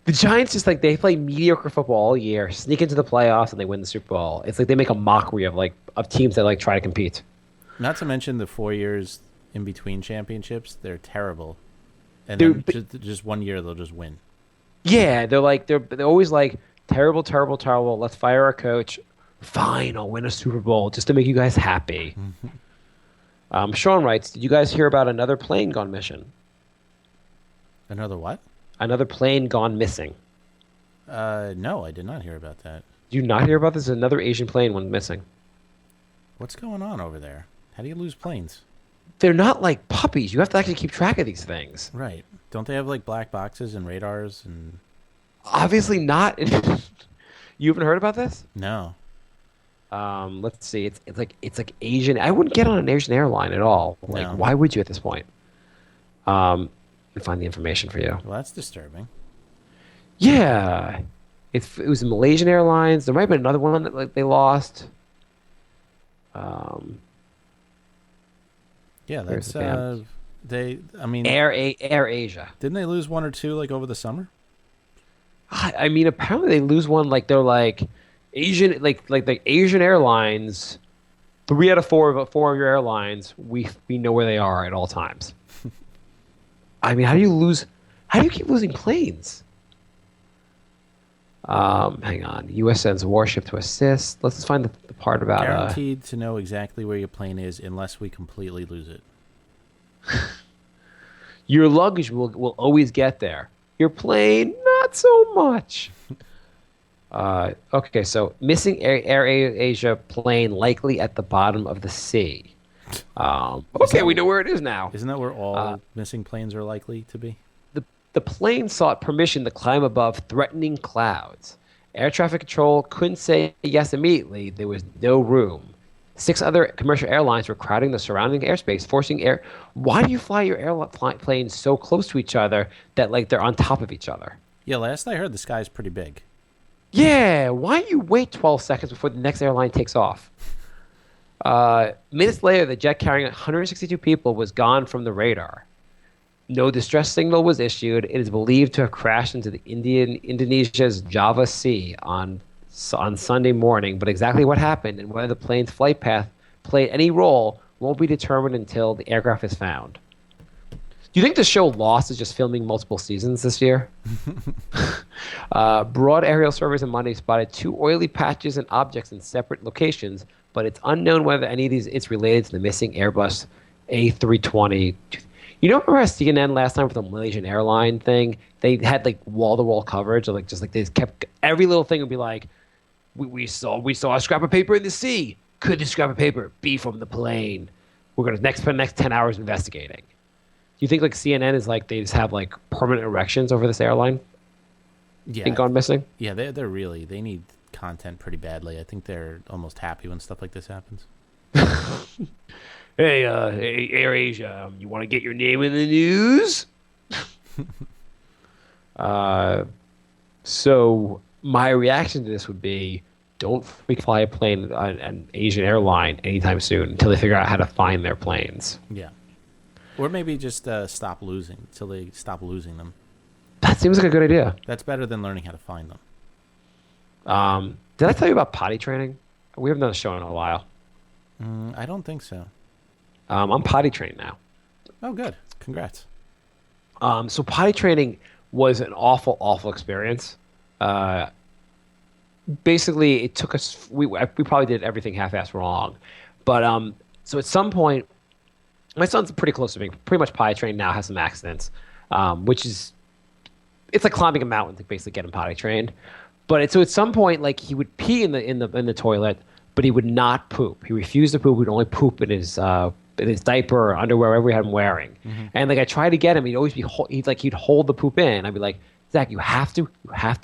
The Giants just like they play mediocre football all year, sneak into the playoffs, and they win the Super Bowl. It's like they make a mockery of teams that like try to compete. Not to mention the 4 years in between championships, they're terrible. And They're- then just 1 year they'll just win. Yeah, they're always like terrible, terrible, terrible. Let's fire our coach. Fine, I'll win a Super Bowl just to make you guys happy. Sean writes, did you guys hear about another plane gone mission? Another what? Another plane gone missing. No, I did not hear about that. Did you not hear about this? Another Asian plane went missing. What's going on over there? How do you lose planes? They're not like puppies. You have to actually keep track of these things. Right. Don't they have like black boxes and radars and... Obviously not. You haven't heard about this? No. Let's see. It's like Asian. I wouldn't get on an Asian airline at all. Like, No. why would you at this point? Let me find the information for you. Well, that's disturbing. Yeah, it was Malaysian Airlines. There might have been another one that like they lost. Yeah, Where's that's the damn- I mean, Air Asia. didn't they lose 1 or 2 like over the summer? I mean, apparently they lose one. Like they're like Asian, like the Asian Airlines. 3 out of 4 of your airlines, we know where they are at all times. I mean, how do you keep losing planes? Hang on. U.S. sends warship to assist. Let's just find the part about Guaranteed to know exactly where your plane is unless we completely lose it. your luggage will always get there. Your plane, not so much. Okay, so missing Air Asia plane likely at the bottom of the sea. Okay, we know where it is now. Isn't that where all missing planes are likely to be? The plane sought permission to climb above threatening clouds. Air traffic control couldn't say yes immediately. There was no room. 6 other commercial airlines were crowding the surrounding airspace, forcing air. Why do you fly your planes so close to each other that like they're on top of each other? Yeah, last I heard the sky's pretty big. Yeah, why do you wait 12 seconds before the next airline takes off? Minutes later, the jet carrying 162 people was gone from the radar. No distress signal was issued. It is believed to have crashed into the Indonesia's Java Sea on Sunday morning, but exactly what happened and whether the plane's flight path played any role won't be determined until the aircraft is found. Do you think the show Lost is just filming multiple seasons this year? Broad aerial surveys on Monday spotted 2 oily patches and objects in separate locations, but it's unknown whether any of these it's related to the missing Airbus A320. You know, remember CNN last time with the Malaysian airline thing? They had like wall-to-wall coverage, or like just like they just kept every little thing would be like, we saw a scrap of paper in the sea. Could this scrap of paper be from the plane? We're gonna spend the next 10 hours investigating. Do you think like CNN is like they just have like permanent erections over this airline Yeah, being gone missing? yeah, they're really they need content pretty badly. I think they're almost happy when stuff like this happens. Hey, Air Asia, you want to get your name in the news? So my reaction to this would be, don't fly a plane on an Asian airline anytime soon until they figure out how to find their planes. Yeah, or maybe just stop losing until they stop losing them. That seems like a good idea. That's better than learning how to find them. Did I tell you about potty training? We haven't done a show in a while. I don't think so. I'm potty trained now. Oh, good. Congrats. So potty training was an awful, awful experience. Basically, it took us. We probably did everything half-assed wrong, but so at some point, my son's pretty close to being pretty much potty trained now. Has some accidents, which is it's like climbing a mountain to basically get him potty trained. But so at some point, like he would pee in the toilet, but he would not poop. He refused to poop. He would only poop in his diaper or underwear, wherever we had him wearing. Mm-hmm. And like I tried to get him, he'd always be he'd hold the poop in. I'd be like, Zach, you have to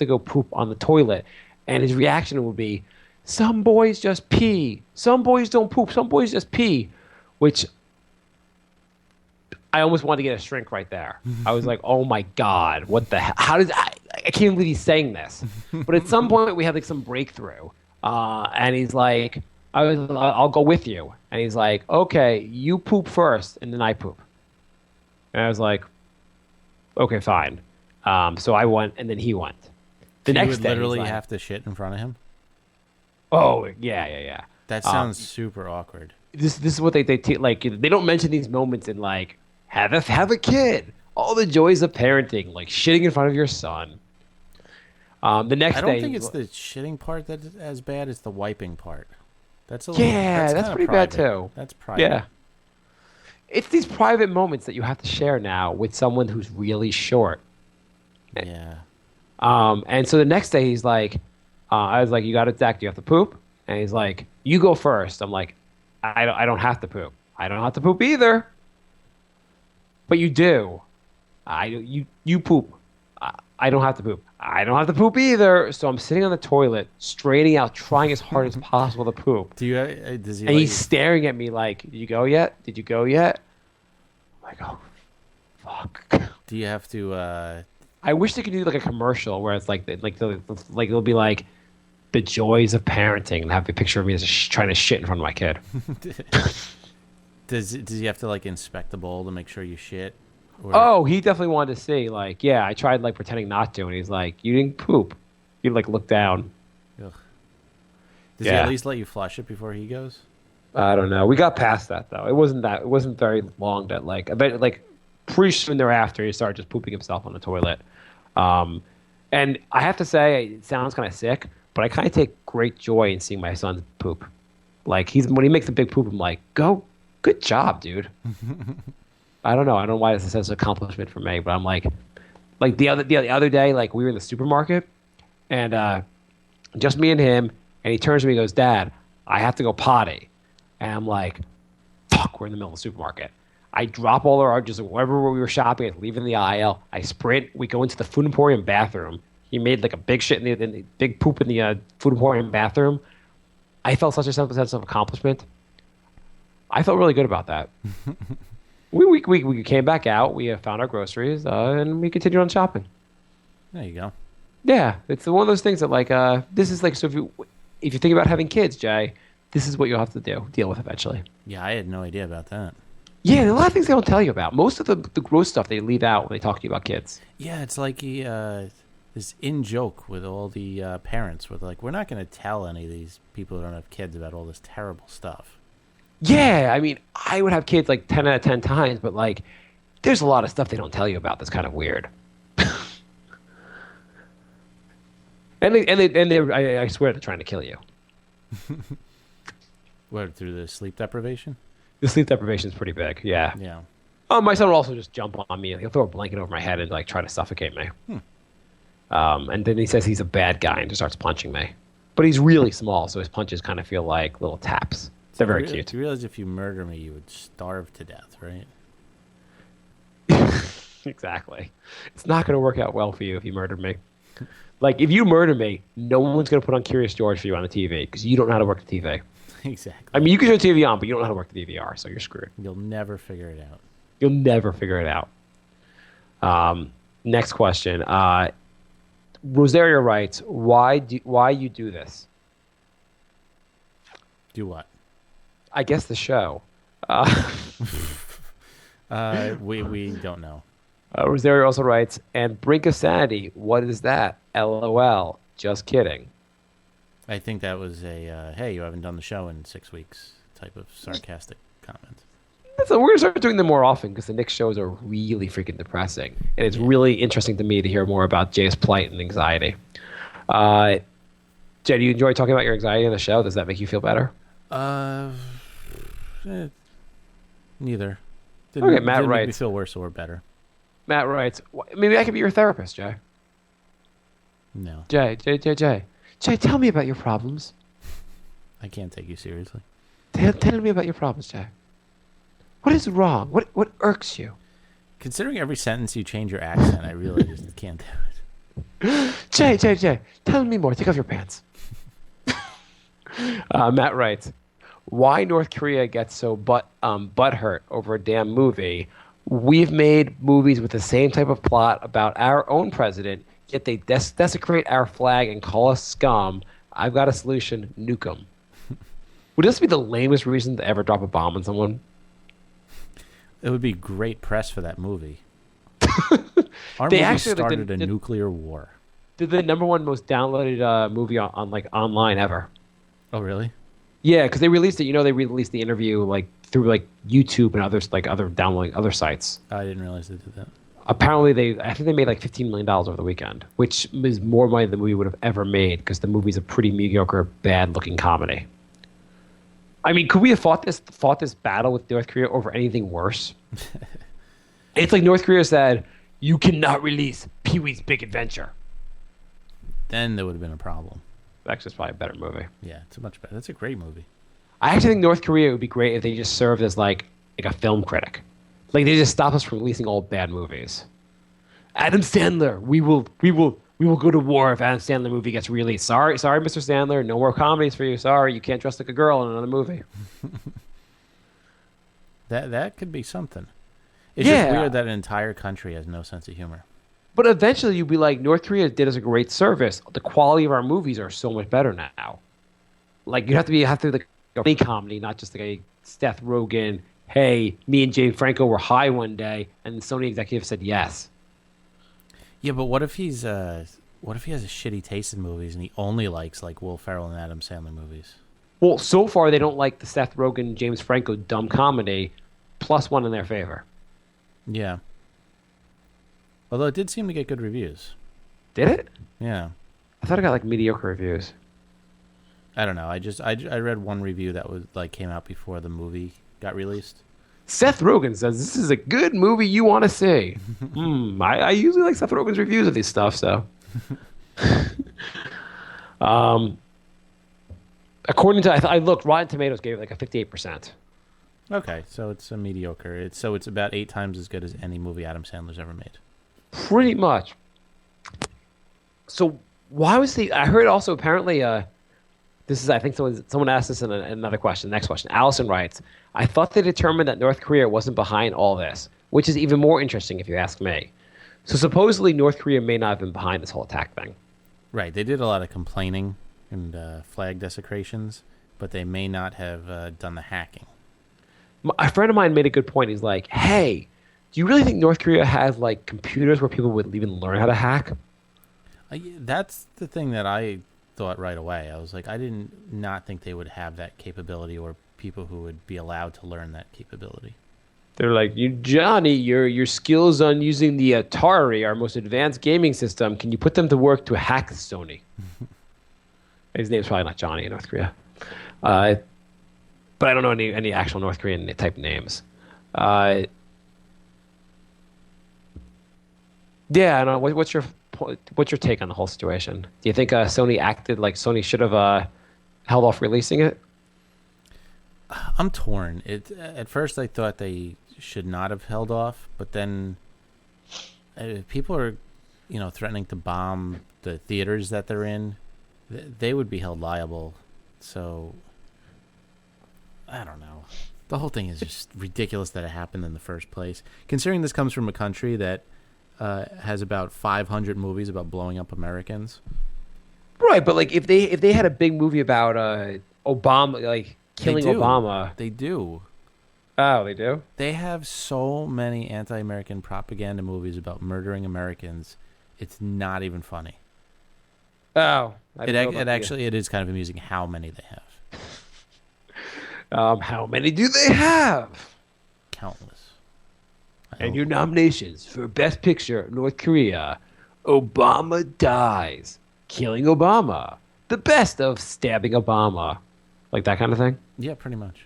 go poop on the toilet. And his reaction would be, some boys just pee. Some boys don't poop. Some boys just pee. Which I almost wanted to get a shrink right there. I was like, oh my God, what the hell? How does I I can't believe he's saying this. But at some point, we had like some breakthrough. And he's like, I'll go with you. And he's like, okay, you poop first, and then I poop. And I was like, okay, fine. So I went, and then he went. The You next would day, literally he's like, have to shit in front of him. oh, yeah. That sounds super awkward. This is what they like. They don't mention these moments in like have a kid, all the joys of parenting, like shitting in front of your son. The next I day, don't think it's the shitting part that's as bad as the wiping part. That's a little, that's kinda pretty bad private. too. That's private. Yeah, it's these private moments that you have to share now with someone who's really short. Yeah. And so the next day he's like, I was like, you got it, Zach. Do you have to poop? And he's like, you go first. I'm like, I don't have to poop. I don't have to poop either. But you do. You poop. I don't have to poop. I don't have to poop either. So I'm sitting on the toilet, straining out, trying as hard as possible to poop. Do you? Does he? And he's staring at me like, "Did you go yet? Did you go yet?" I'm like, "Oh, fuck." Do you have to? I wish they could do like a commercial where it's like it'll be like the joys of parenting and have a picture of me just trying to shit in front of my kid. Does he have to like inspect the bowl to make sure you shit? Or... Oh, he definitely wanted to see. Like, yeah, I tried like pretending not to, and he's like, "You didn't poop." He like looked down. Ugh. Does he Yeah. at least let you flush it before he goes? I don't know. We got past that though. It wasn't very long. That like I bet like pretty soon thereafter he started just pooping himself on the toilet. And I have to say, it sounds kind of sick, but I kind of take great joy in seeing my son poop. Like when he makes a big poop, I'm like, good job, dude. I don't know. I don't know why it's a sense of accomplishment for me, but I'm like the other day, like we were in the supermarket, and just me and him, and he turns to me and goes, "Dad, I have to go potty," and I'm like, "Fuck!" We're in the middle of the supermarket. I drop all our just wherever we were shopping, I leave in the aisle. I sprint. We go into the Food Emporium bathroom. He made like a big shit in the big poop in the Food Emporium bathroom. I felt such a sense of accomplishment. I felt really good about that. We came back out. We found our groceries, and we continued on shopping. There you go. Yeah, it's one of those things that like this is like so if you think about having kids, Jay, this is what you'll have to deal with eventually. Yeah, I had no idea about that. Yeah, a lot of things they don't tell you about. Most of the gross stuff they leave out when they talk to you about kids. Yeah, it's like this in joke with all the parents with like, we're not going to tell any of these people who don't have kids about all this terrible stuff. Yeah, I mean, I would have kids like 10 out of 10 times, but like, there's a lot of stuff they don't tell you about that's kind of weird. I swear they're trying to kill you. What, through the sleep deprivation? The sleep deprivation is pretty big. Yeah. Yeah. Oh, my son will also just jump on me. He'll throw a blanket over my head and like try to suffocate me. And then he says he's a bad guy and just starts punching me. But he's really small, so his punches kind of feel like little taps. They're very cute. You realize if you murder me, you would starve to death, right? Exactly. It's not going to work out well for you if you murder me. Like, if you murder me, no one's going to put on Curious George for you on the TV because you don't know how to work the TV. Exactly. I mean, you can turn the TV on, but you don't know how to work the DVR, so you're screwed. You'll never figure it out. You'll never figure it out. Next question. Rosario writes, why you do this? Do what? I guess the show. We don't know. Rosario also writes, and brink of sanity, what is that? LOL. Just kidding. I think that was a, hey, you haven't done the show in 6 weeks type of sarcastic comment. So we're going to start doing them more often because the Knicks shows are really freaking depressing. And it's really interesting to me to hear more about Jay's plight and anxiety. Jay, do you enjoy talking about your anxiety on the show? Does that make you feel better? Neither. Okay, Matt didn't make me writes. feel worse or better. Matt writes, maybe I could be your therapist, Jay. No. Jay, tell me about your problems. I can't take you seriously. Tell me about your problems, Jay. What is wrong? What irks you? Considering every sentence you change your accent, I really just can't do it. Jay, tell me more. Take off your pants. Matt writes, why North Korea gets so butthurt over a damn movie? We've made movies with the same type of plot about our own president, Yet they desecrate our flag and call us scum. I've got a solution. Nuke 'em. Would this be the lamest reason to ever drop a bomb on someone? It would be great press for that movie. Our They movie actually started a nuclear war. did the number one most downloaded movie on like online ever. Oh, really? Yeah, because they released it. You know, they released the interview like through like YouTube and others, like other downloading other sites. I didn't realize they did that. Apparently, I think they made like $15 million over the weekend, which is more money than the movie would have ever made because the movie's a pretty mediocre, bad-looking comedy. I mean, could we have fought this battle with North Korea over anything worse? It's like North Korea said, "You cannot release Pee-wee's Big Adventure." Then there would have been a problem. Actually, it's probably a better movie. Yeah, it's a much better. That's a great movie. I actually think North Korea would be great if they just served as like a film critic. Like they just stop us from releasing all bad movies. Adam Sandler, we will go to war if Adam Sandler movie gets released. Sorry, Mr. Sandler, no more comedies for you. Sorry, you can't dress like a girl in another movie. That could be something. It's just weird that an entire country has no sense of humor. But eventually you'd be like, North Korea did us a great service. The quality of our movies are so much better now. Like you have to like a funny comedy, not just like a Seth Rogen. Hey, me and James Franco were high one day, and the Sony executive said yes. Yeah, but what if he has a shitty taste in movies and he only likes like Will Ferrell and Adam Sandler movies? Well, so far they don't like the Seth Rogen, James Franco dumb comedy, +1 in their favor. Yeah. Although it did seem to get good reviews. Did it? Yeah. I thought it got like mediocre reviews. I don't know. I read one review that was like came out before the movie got released. Seth Rogen says this is a good movie you want to see. I usually like Seth Rogen's reviews of these stuff, so. According to I looked, Rotten Tomatoes gave it like a 58%. Okay, so it's a mediocre. It's about 8 times as good as any movie Adam Sandler's ever made. Pretty much. So why was I heard also apparently this is, I think someone asked this in another question. Next question. Allison writes, I thought they determined that North Korea wasn't behind all this, which is even more interesting if you ask me. So supposedly North Korea may not have been behind this whole attack thing. Right. They did a lot of complaining and flag desecrations, but they may not have done the hacking. A friend of mine made a good point. He's like, hey, do you really think North Korea has like computers where people would even learn how to hack? That's the thing that I thought right away. I was like, I didn't not think they would have that capability or people who would be allowed to learn that capability. They're like, Johnny, your skills on using the Atari, our most advanced gaming system, can you put them to work to hack Sony? His name's probably not Johnny in North Korea. But I don't know any actual North Korean type names. Yeah, I don't know. What's your take on the whole situation? Do you think Sony acted like Sony should have held off releasing it? I'm torn. At first I thought they should not have held off, but then people are, threatening to bomb the theaters that they're in. They would be held liable. So I don't know. The whole thing is just ridiculous that it happened in the first place. Considering this comes from a country that has about 500 movies about blowing up Americans. Right, but like if they had a big movie about Obama, like killing Obama, they do. Oh, they do. They have so many anti-American propaganda movies about murdering Americans. It's not even funny. Oh, it is kind of amusing how many they have. How many do they have? Countless. And your nominations for Best Picture, North Korea, Obama Dies, Killing Obama, The Best of Stabbing Obama, like that kind of thing? Yeah, pretty much.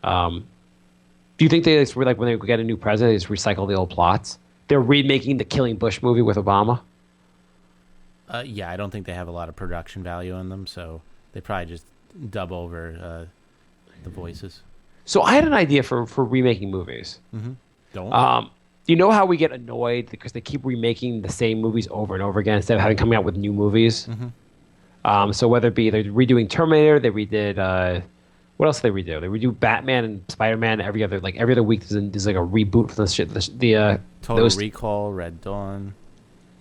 Do you think they just, like when they get a new president, they just recycle the old plots? They're remaking the Killing Bush movie with Obama? Yeah, I don't think they have a lot of production value in them, so they probably just dub over the voices. So I had an idea for remaking movies. Mm-hmm. Don't. You know how we get annoyed because they keep remaking the same movies over and over again instead of coming out with new movies? Mm-hmm. So whether it be they're redoing Terminator, they redid what else do they redo? They redo Batman and Spider-Man every other week. There's like a reboot for the shit. Total Recall, Red Dawn.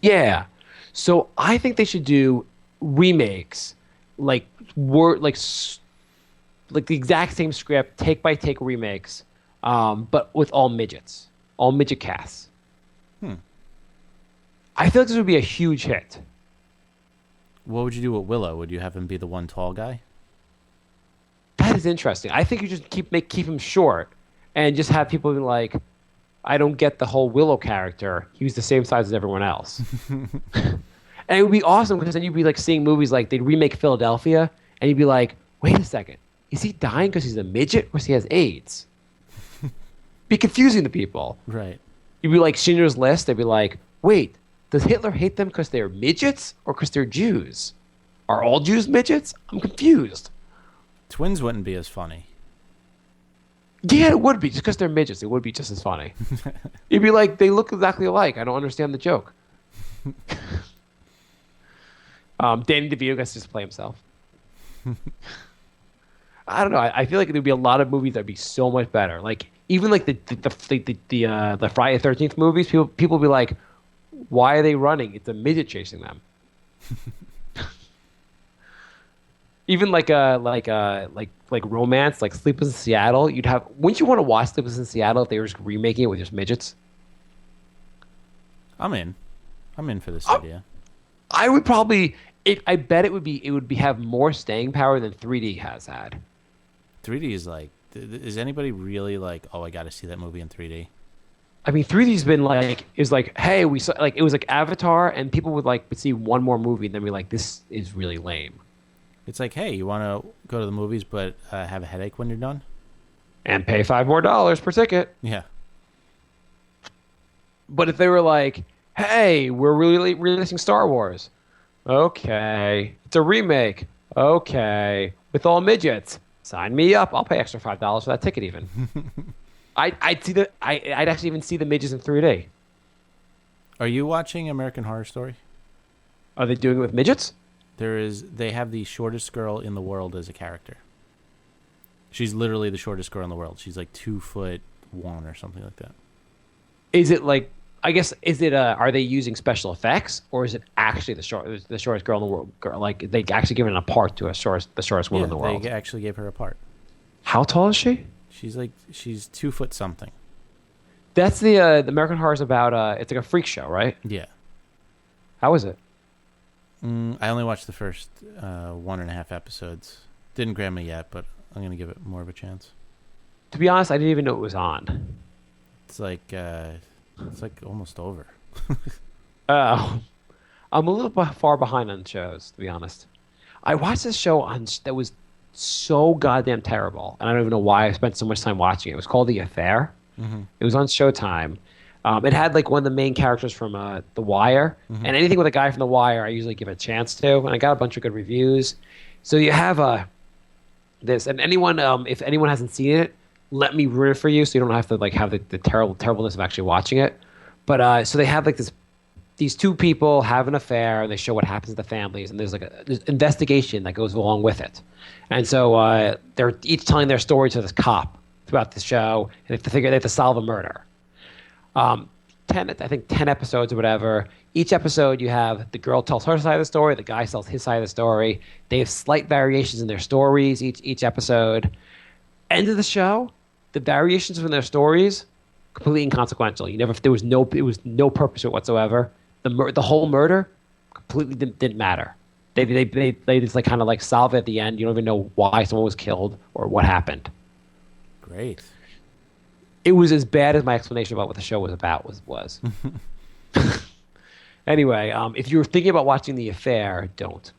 Yeah. So I think they should do remakes, like word, like the exact same script, take by take remakes, but with all midgets, all midget casts. Hmm. I feel like this would be a huge hit. What would you do with Willow? Would you have him be the one tall guy? That is interesting. I think you just keep him short, and just have people be like, I don't get the whole Willow character. He was the same size as everyone else. And it would be awesome because then you'd be like seeing movies like they'd remake Philadelphia, and you'd be like, wait a second, is he dying because he's a midget or because he has AIDS? Be confusing to people. Right. You'd be like Schindler's List. They'd be like, wait, does Hitler hate them because they're midgets or because they're Jews? Are all Jews midgets? I'm confused. Twins wouldn't be as funny. Yeah, it would be. Just because they're midgets, it would be just as funny. You'd be like, they look exactly alike. I don't understand the joke. Danny DeVito gets to just play himself. I don't know. I feel like there'd be a lot of movies that'd be so much better. Like even like the Friday the 13th movies. People be like, why are they running? It's a midget chasing them. Even like romance, like Sleepless in Seattle. Wouldn't you want to watch Sleepless in Seattle if they were just remaking it with just midgets? I'm in for this idea. I would probably. I bet it would have more staying power than 3D has had. 3D is like, is anybody really like, oh, I got to see that movie in 3D? I mean, 3D's been like, it was like, hey, we saw, like, it was like Avatar, and people would see one more movie, and then be like, this is really lame. It's like, hey, you want to go to the movies but have a headache when you're done? And pay $5 more per ticket. Yeah. But if they were like, hey, we're really releasing Star Wars. Okay. It's a remake. Okay. With all midgets. Sign me up. I'll pay extra $5 for that ticket even. I'd actually even see the midgets in 3D. Are you watching American Horror Story? Are they doing it with midgets? They have the shortest girl in the world as a character. She's literally the shortest girl in the world. She's like 2'1" or something like that. Is it like, I guess, are they using special effects, or is it actually the shortest girl in the world? Like they actually given a part to the shortest woman in the world? They actually gave her a part. How tall is she? She's 2 foot something. That's the American Horror is about. It's like a freak show, right? Yeah. How is it? I only watched the first 1.5 episodes. Didn't grab me yet, but I'm gonna give it more of a chance. To be honest, I didn't even know it was on. It's like almost over. I'm a little far behind on shows, to be honest. I watched this show that was so goddamn terrible, and I don't even know why I spent so much time watching it. It was called The Affair. Mm-hmm. It was on Showtime. It had like one of the main characters from The Wire, and anything with a guy from The Wire, I usually give a chance to, and I got a bunch of good reviews. So you have this, and anyone, if anyone hasn't seen it, let me ruin it for you, so you don't have to like have the terribleness of actually watching it. But so they have like these two people have an affair, and they show what happens to the families, and there's like there's investigation that goes along with it, and so they're each telling their story to this cop throughout the show, and they have to solve a murder. 10 episodes or whatever. Each episode you have the girl tells her side of the story, the guy tells his side of the story. They have slight variations in their stories each episode. End of the show, the variations in their stories completely inconsequential. There was no purpose to it whatsoever. The whole murder completely didn't matter. They just like kind of like solve it at the end. You don't even know why someone was killed or what happened. Great. It was as bad as my explanation about what the show was about was. Anyway, if you're thinking about watching The Affair, don't.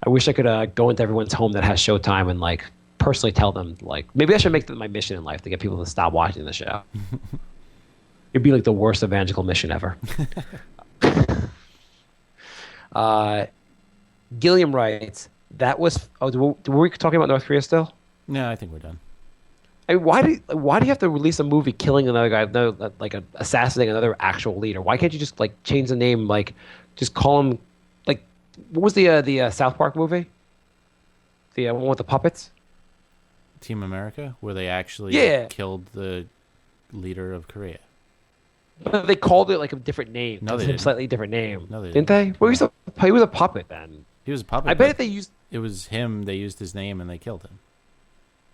I wish I could go into everyone's home that has Showtime and like personally tell them, like, maybe I should make that my mission in life to get people to stop watching the show. It'd be like the worst evangelical mission ever. Gilliam writes, that was... Oh, were we talking about North Korea still? No, I think we're done. I mean, why do you have to release a movie killing another guy, assassinating another actual leader? Why can't you just like change the name, like just call him, like, what was the South Park movie? The one with the puppets? Team America, where they actually killed the leader of Korea. But they called it like a different name. No, they a didn't. slightly different name. No, they didn't they? Well, he was a puppet then. He was a puppet. I bet but if they used. it was him. They used his name and they killed him.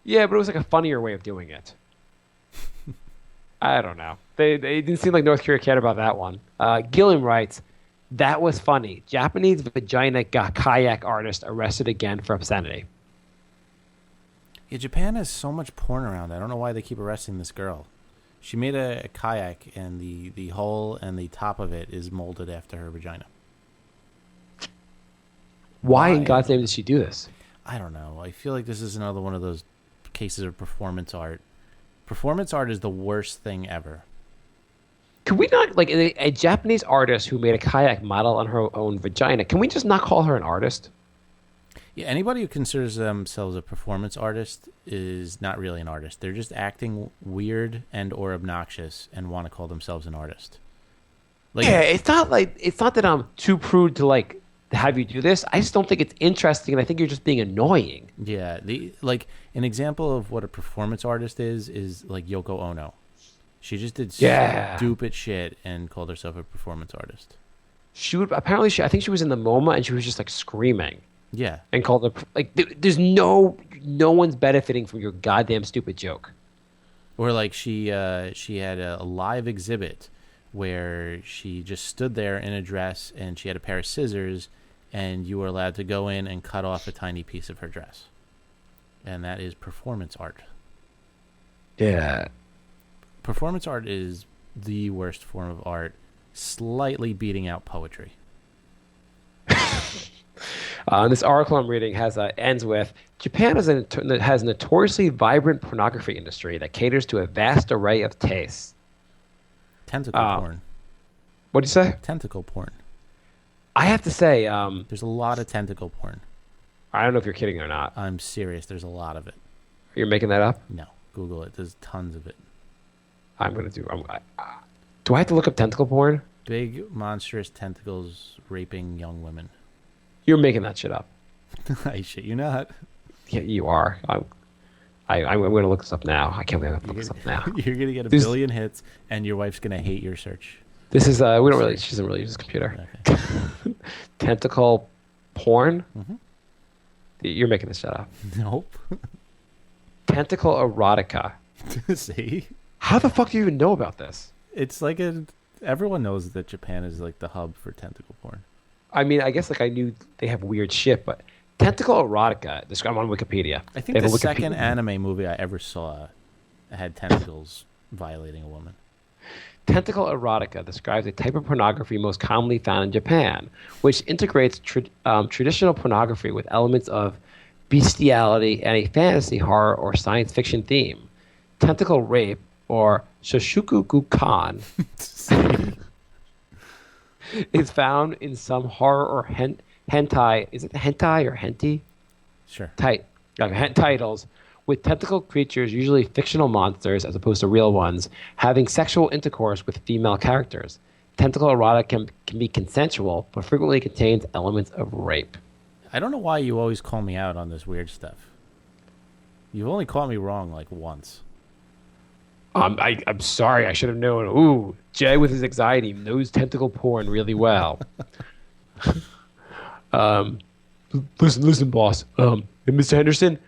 Yeah, but it was like a funnier way of doing it. I don't know. They didn't seem like North Korea cared about that one. Gilliam writes, that was funny. Japanese vagina kayak artist arrested again for obscenity. Yeah, Japan has so much porn around. I don't know why they keep arresting this girl. She made a kayak, and the hull and the top of it is molded after her vagina. Why in God's name did she do this? I don't know. I feel like this is another one of those cases of performance art. Performance art is the worst thing ever. Could we not, like, a Japanese artist who made a kayak model on her own vagina, can we just not call her an artist? Yeah, anybody who considers themselves a performance artist is not really an artist. They're just acting weird and or obnoxious and want to call themselves an artist. Like, Yeah, it's not that I'm too prude to like have you do this. I just don't think it's interesting, and I think you're just being annoying. yeah, like an example of what a performance artist is like Yoko Ono. She just did stupid shit and called herself a performance artist. I think she was in the MoMA and she was just like screaming. Yeah. And called her like there's no one's benefiting from your goddamn stupid joke. Or like she had a live exhibit where she just stood there in a dress and she had a pair of scissors and you were allowed to go in and cut off a tiny piece of her dress. And that is performance art. Yeah. Performance art is the worst form of art, slightly beating out poetry. This article I'm reading ends with, Japan has a notoriously vibrant pornography industry that caters to a vast array of tastes. Tentacle porn. What do you say? Tentacle porn. I have to say, There's a lot of tentacle porn. I don't know if you're kidding or not. I'm serious. There's a lot of it. You're making that up? No, Google it. There's tons of it. Do I have to look up tentacle porn? Big, monstrous tentacles raping young women. You're making that shit up. I shit you not. Yeah, you are. I'm going to look this up now. I can't believe I'm going to look this up now. You're going to get a billion hits, and your wife's going to hate your search. This is, she doesn't really use this computer. Okay. Tentacle porn? Mm-hmm. You're making this shit up. Nope. Tentacle erotica. See? How the fuck do you even know about this? It's like everyone knows that Japan is like the hub for tentacle porn. I mean, I guess like I knew they have weird shit, but tentacle erotica. I'm on Wikipedia. I think the second anime movie I ever saw had tentacles violating a woman. Tentacle erotica describes a type of pornography most commonly found in Japan, which integrates traditional pornography with elements of bestiality and a fantasy, horror, or science fiction theme. Tentacle rape, or shoshuku gukan, is found in some horror or hentai. Is it hentai or henti? Sure. Titles, with tentacle creatures, usually fictional monsters as opposed to real ones, having sexual intercourse with female characters. Tentacle erotica can be consensual, but frequently contains elements of rape. I don't know why you always call me out on this weird stuff. You've only caught me wrong like once. I'm sorry. I should have known. Ooh, Jay with his anxiety knows tentacle porn really well. Listen, boss. Mr. Henderson,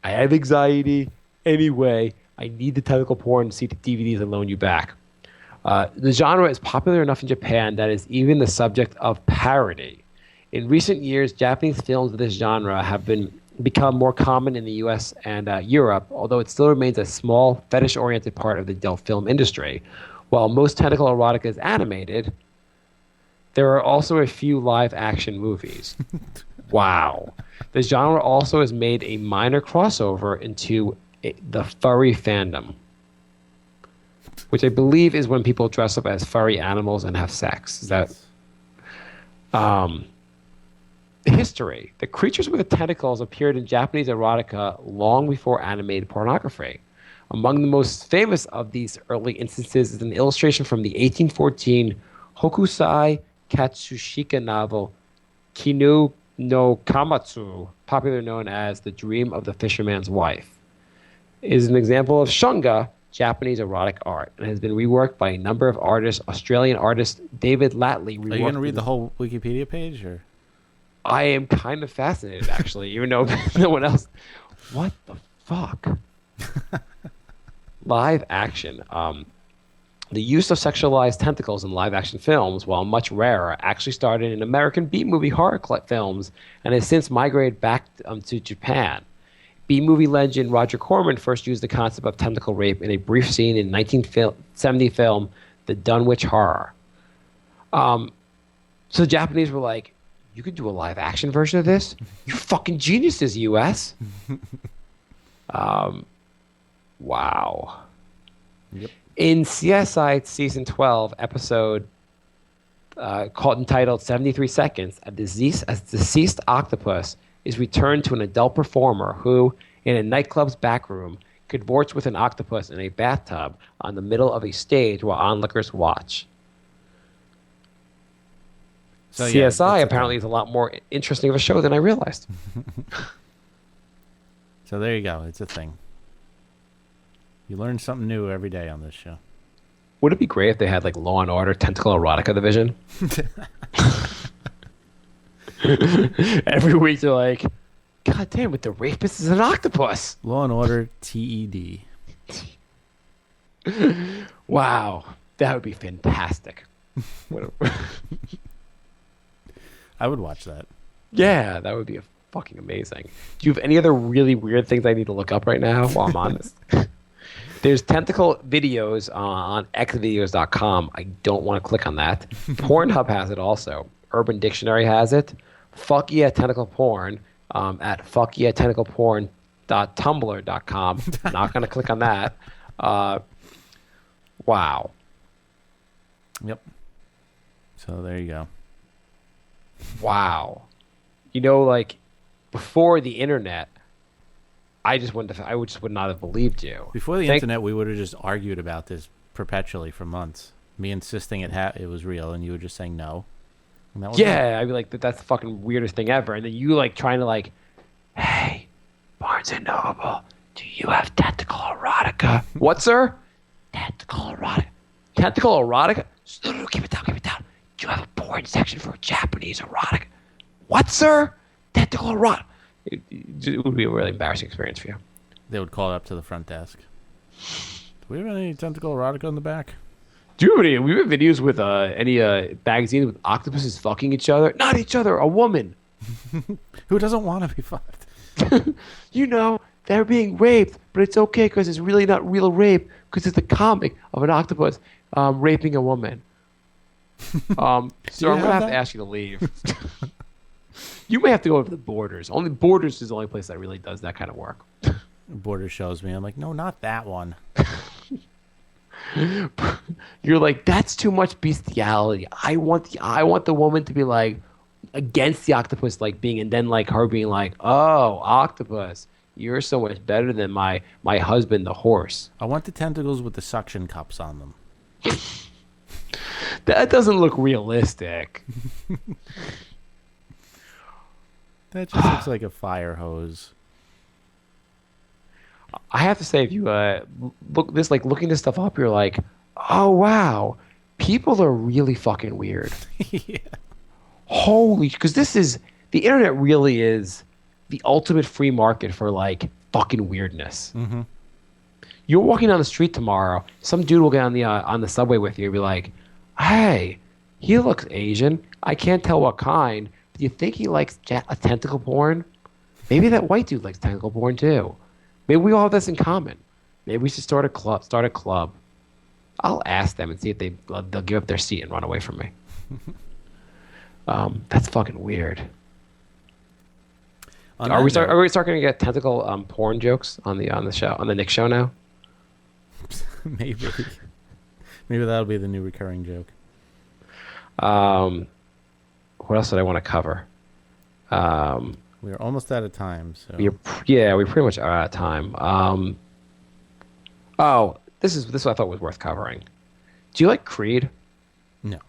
I have anxiety. Anyway, I need the tentacle porn to see the DVDs and loan you back. The genre is popular enough in Japan that it's even the subject of parody. In recent years, Japanese films of this genre have become more common in the U.S. and Europe, although it still remains a small, fetish-oriented part of the adult film industry. While most tentacle erotica is animated, there are also a few live-action movies. Wow. The genre also has made a minor crossover into the furry fandom, which I believe is when people dress up as furry animals and have sex. Is that... History. The creatures with the tentacles appeared in Japanese erotica long before animated pornography. Among the most famous of these early instances is an illustration from the 1814 Hokusai Katsushika novel Kinu no Kamatsu, popularly known as The Dream of the Fisherman's Wife. It is an example of shunga, Japanese erotic art and has been reworked by a number of artists. Australian artist David Latley reworked. Are you going to read the whole Wikipedia page, or? I am kind of fascinated, actually, even though no one else. What the fuck? Live action. The use of sexualized tentacles in live-action films, while much rarer, actually started in American B-movie horror films and has since migrated back to Japan. B-movie legend Roger Corman first used the concept of tentacle rape in a brief scene in 1970 film The Dunwich Horror. So the Japanese were like, you could do a live-action version of this? You fucking geniuses, U.S. Wow. Yep. In CSI Season 12, episode entitled 73 Seconds, a deceased octopus is returned to an adult performer who, in a nightclub's back room, cavorts with an octopus in a bathtub on the middle of a stage while onlookers watch. So, yeah, CSI apparently is a lot more interesting of a show than I realized. So there you go. It's a thing. You learn something new every day on this show. Would it be great if they had like Law and Order Tentacle Erotica division? Every week they're like, God damn it, the rapist is an octopus. Law and Order TED. Wow, that would be fantastic. I would watch that. Yeah, that would be fucking amazing. Do you have any other really weird things I need to look up right now while I'm on this? There's tentacle videos on xvideos.com. I don't want to click on that. Pornhub has it also. Urban Dictionary has it. Fuck yeah, tentacle porn at fuckyeahtentacleporn.tumblr.com. Not going to click on that. Wow. Yep. So there you go. Wow. You know, like before the internet, I just would not have believed you. Before the internet, we would have just argued about this perpetually for months. Me insisting it was real, and you were just saying no. And that was I'd be like, that's the fucking weirdest thing ever. And then you like trying to like, hey, Barnes and Noble, do you have tentacle erotica? What, sir? Tentacle erotica. Tentacle erotica? No, keep it down. Do you have a porn section for Japanese erotica? What, sir? Tentacle erotica. It would be a really embarrassing experience for you. They would call it up to the front desk. Do we have any tentacle erotica in the back? Do you have any? We have videos with any magazines with octopuses fucking each other? Not each other, a woman. Who doesn't want to be fucked? You know, they're being raped, but it's okay because it's really not real rape because it's a comic of an octopus raping a woman. So I'm going to have to ask you to leave. You may have to go to the Borders. Only Borders is the only place that really does that kind of work. Border shows me. I'm like, no, not that one. You're like, that's too much bestiality. I want the woman to be like against the octopus, like being, and then like her being like, oh, octopus, you're so much better than my husband, the horse. I want the tentacles with the suction cups on them. That doesn't look realistic. That just looks like a fire hose. I have to say, if you looking this stuff up, you're like, oh wow, people are really fucking weird. Yeah. Holy, because the internet really is the ultimate free market for like fucking weirdness. Mm-hmm. You're walking down the street tomorrow, some dude will get on the subway with you and be like, hey, he looks Asian. I can't tell what kind. Do you think he likes a tentacle porn? Maybe that white dude likes tentacle porn too. Maybe we all have this in common. Maybe we should start a club. I'll ask them and see if they'll give up their seat and run away from me. That's fucking weird. Are we starting to get tentacle porn jokes on the show, on the Nick show now? Maybe that'll be the new recurring joke. What else did I want to cover? We're almost out of time. So we pretty much are out of time. This is what I thought was worth covering. Do you like Creed? No.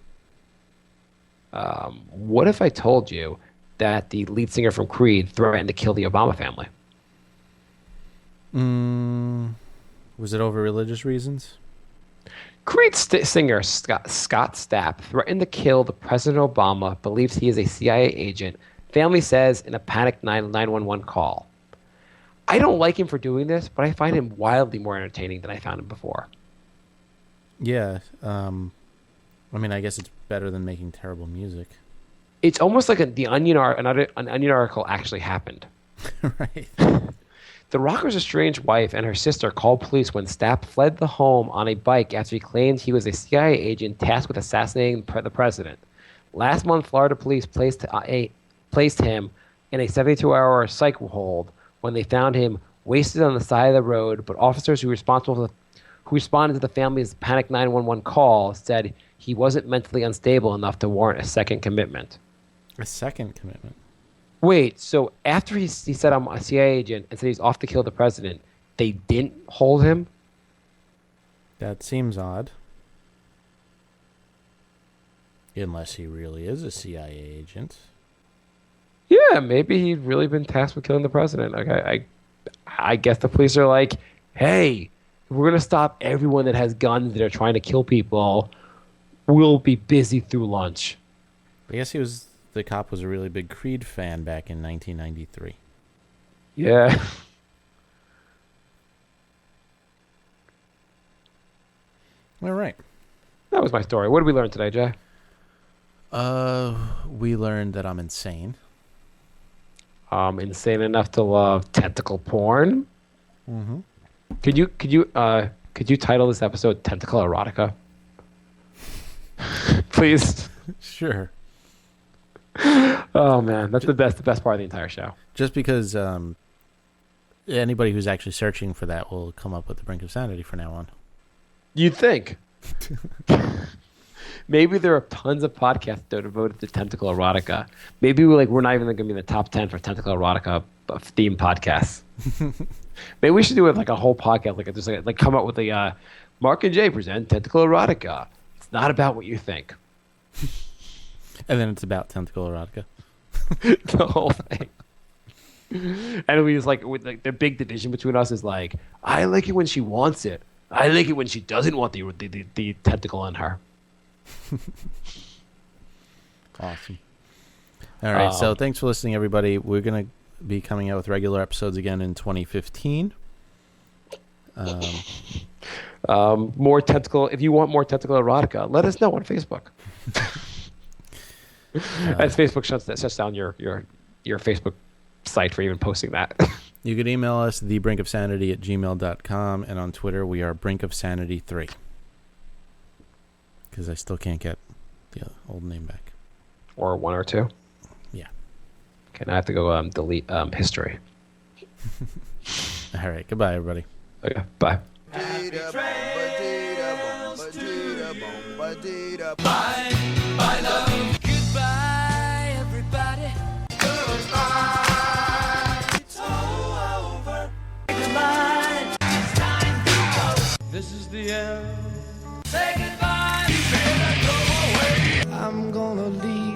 What if I told you that the lead singer from Creed threatened to kill the Obama family? Was it over religious reasons? Great singer Scott Stapp threatened to kill the President Obama, believes he is a CIA agent. Family says in a panicked 911 call. I don't like him for doing this, but I find him wildly more entertaining than I found him before. Yeah. I mean, I guess it's better than making terrible music. It's almost like an Onion article actually happened. Right. The rocker's estranged wife and her sister called police when Stapp fled the home on a bike after he claimed he was a CIA agent tasked with assassinating the president. Last month, Florida police placed him in a 72-hour psych hold when they found him wasted on the side of the road, but officers who responded to the family's panic 911 call said he wasn't mentally unstable enough to warrant a second commitment. A second commitment? Wait, so after he said I'm a CIA agent and said he's off to kill the president, they didn't hold him? That seems odd. Unless he really is a CIA agent. Yeah, maybe he'd really been tasked with killing the president. Like, I guess the police are like, hey, we're going to stop everyone that has guns that are trying to kill people. We'll be busy through lunch. I guess the cop was a really big Creed fan back in 1993. Yeah. All right. That was my story. What did we learn today, Jay? We learned that I'm insane. Insane enough to love tentacle porn. Mm-hmm. Could you title this episode Tentacle Erotica? Please. Sure. Oh man, that's the best part of the entire show. Just because anybody who's actually searching for that will come up with the Brink of Sanity from now on. You'd think. Maybe there are tons of podcasts that are devoted to Tentacle Erotica. Maybe we're not even going to be in the top 10 for Tentacle Erotica themed podcasts. Maybe we should do it like a whole podcast, like come up with a Mark and Jay present Tentacle Erotica. It's not about what you think. And then it's about Tentacle Erotica. The whole thing. And we just the big division between us is like, I like it when she wants it. I like it when she doesn't want the tentacle on her. Awesome. All right, so thanks for listening, everybody. We're going to be coming out with regular episodes again in 2015. More tentacle. If you want more Tentacle Erotica, let us know on Facebook. As Facebook shuts down your Facebook site for even posting that. You could email us thebrinkofsanity@gmail.com, and on Twitter we are brinkofsanity3. Because I still can't get the old name back. Or 1 or 2. Yeah. Okay, now I have to go delete history. All right, goodbye, everybody. Okay, bye. Bye, love. Goodbye, everybody. Goodbye. It's all over. Goodbye. It's time to go. This is the end. Say goodbye. You better go away. I'm gonna leave.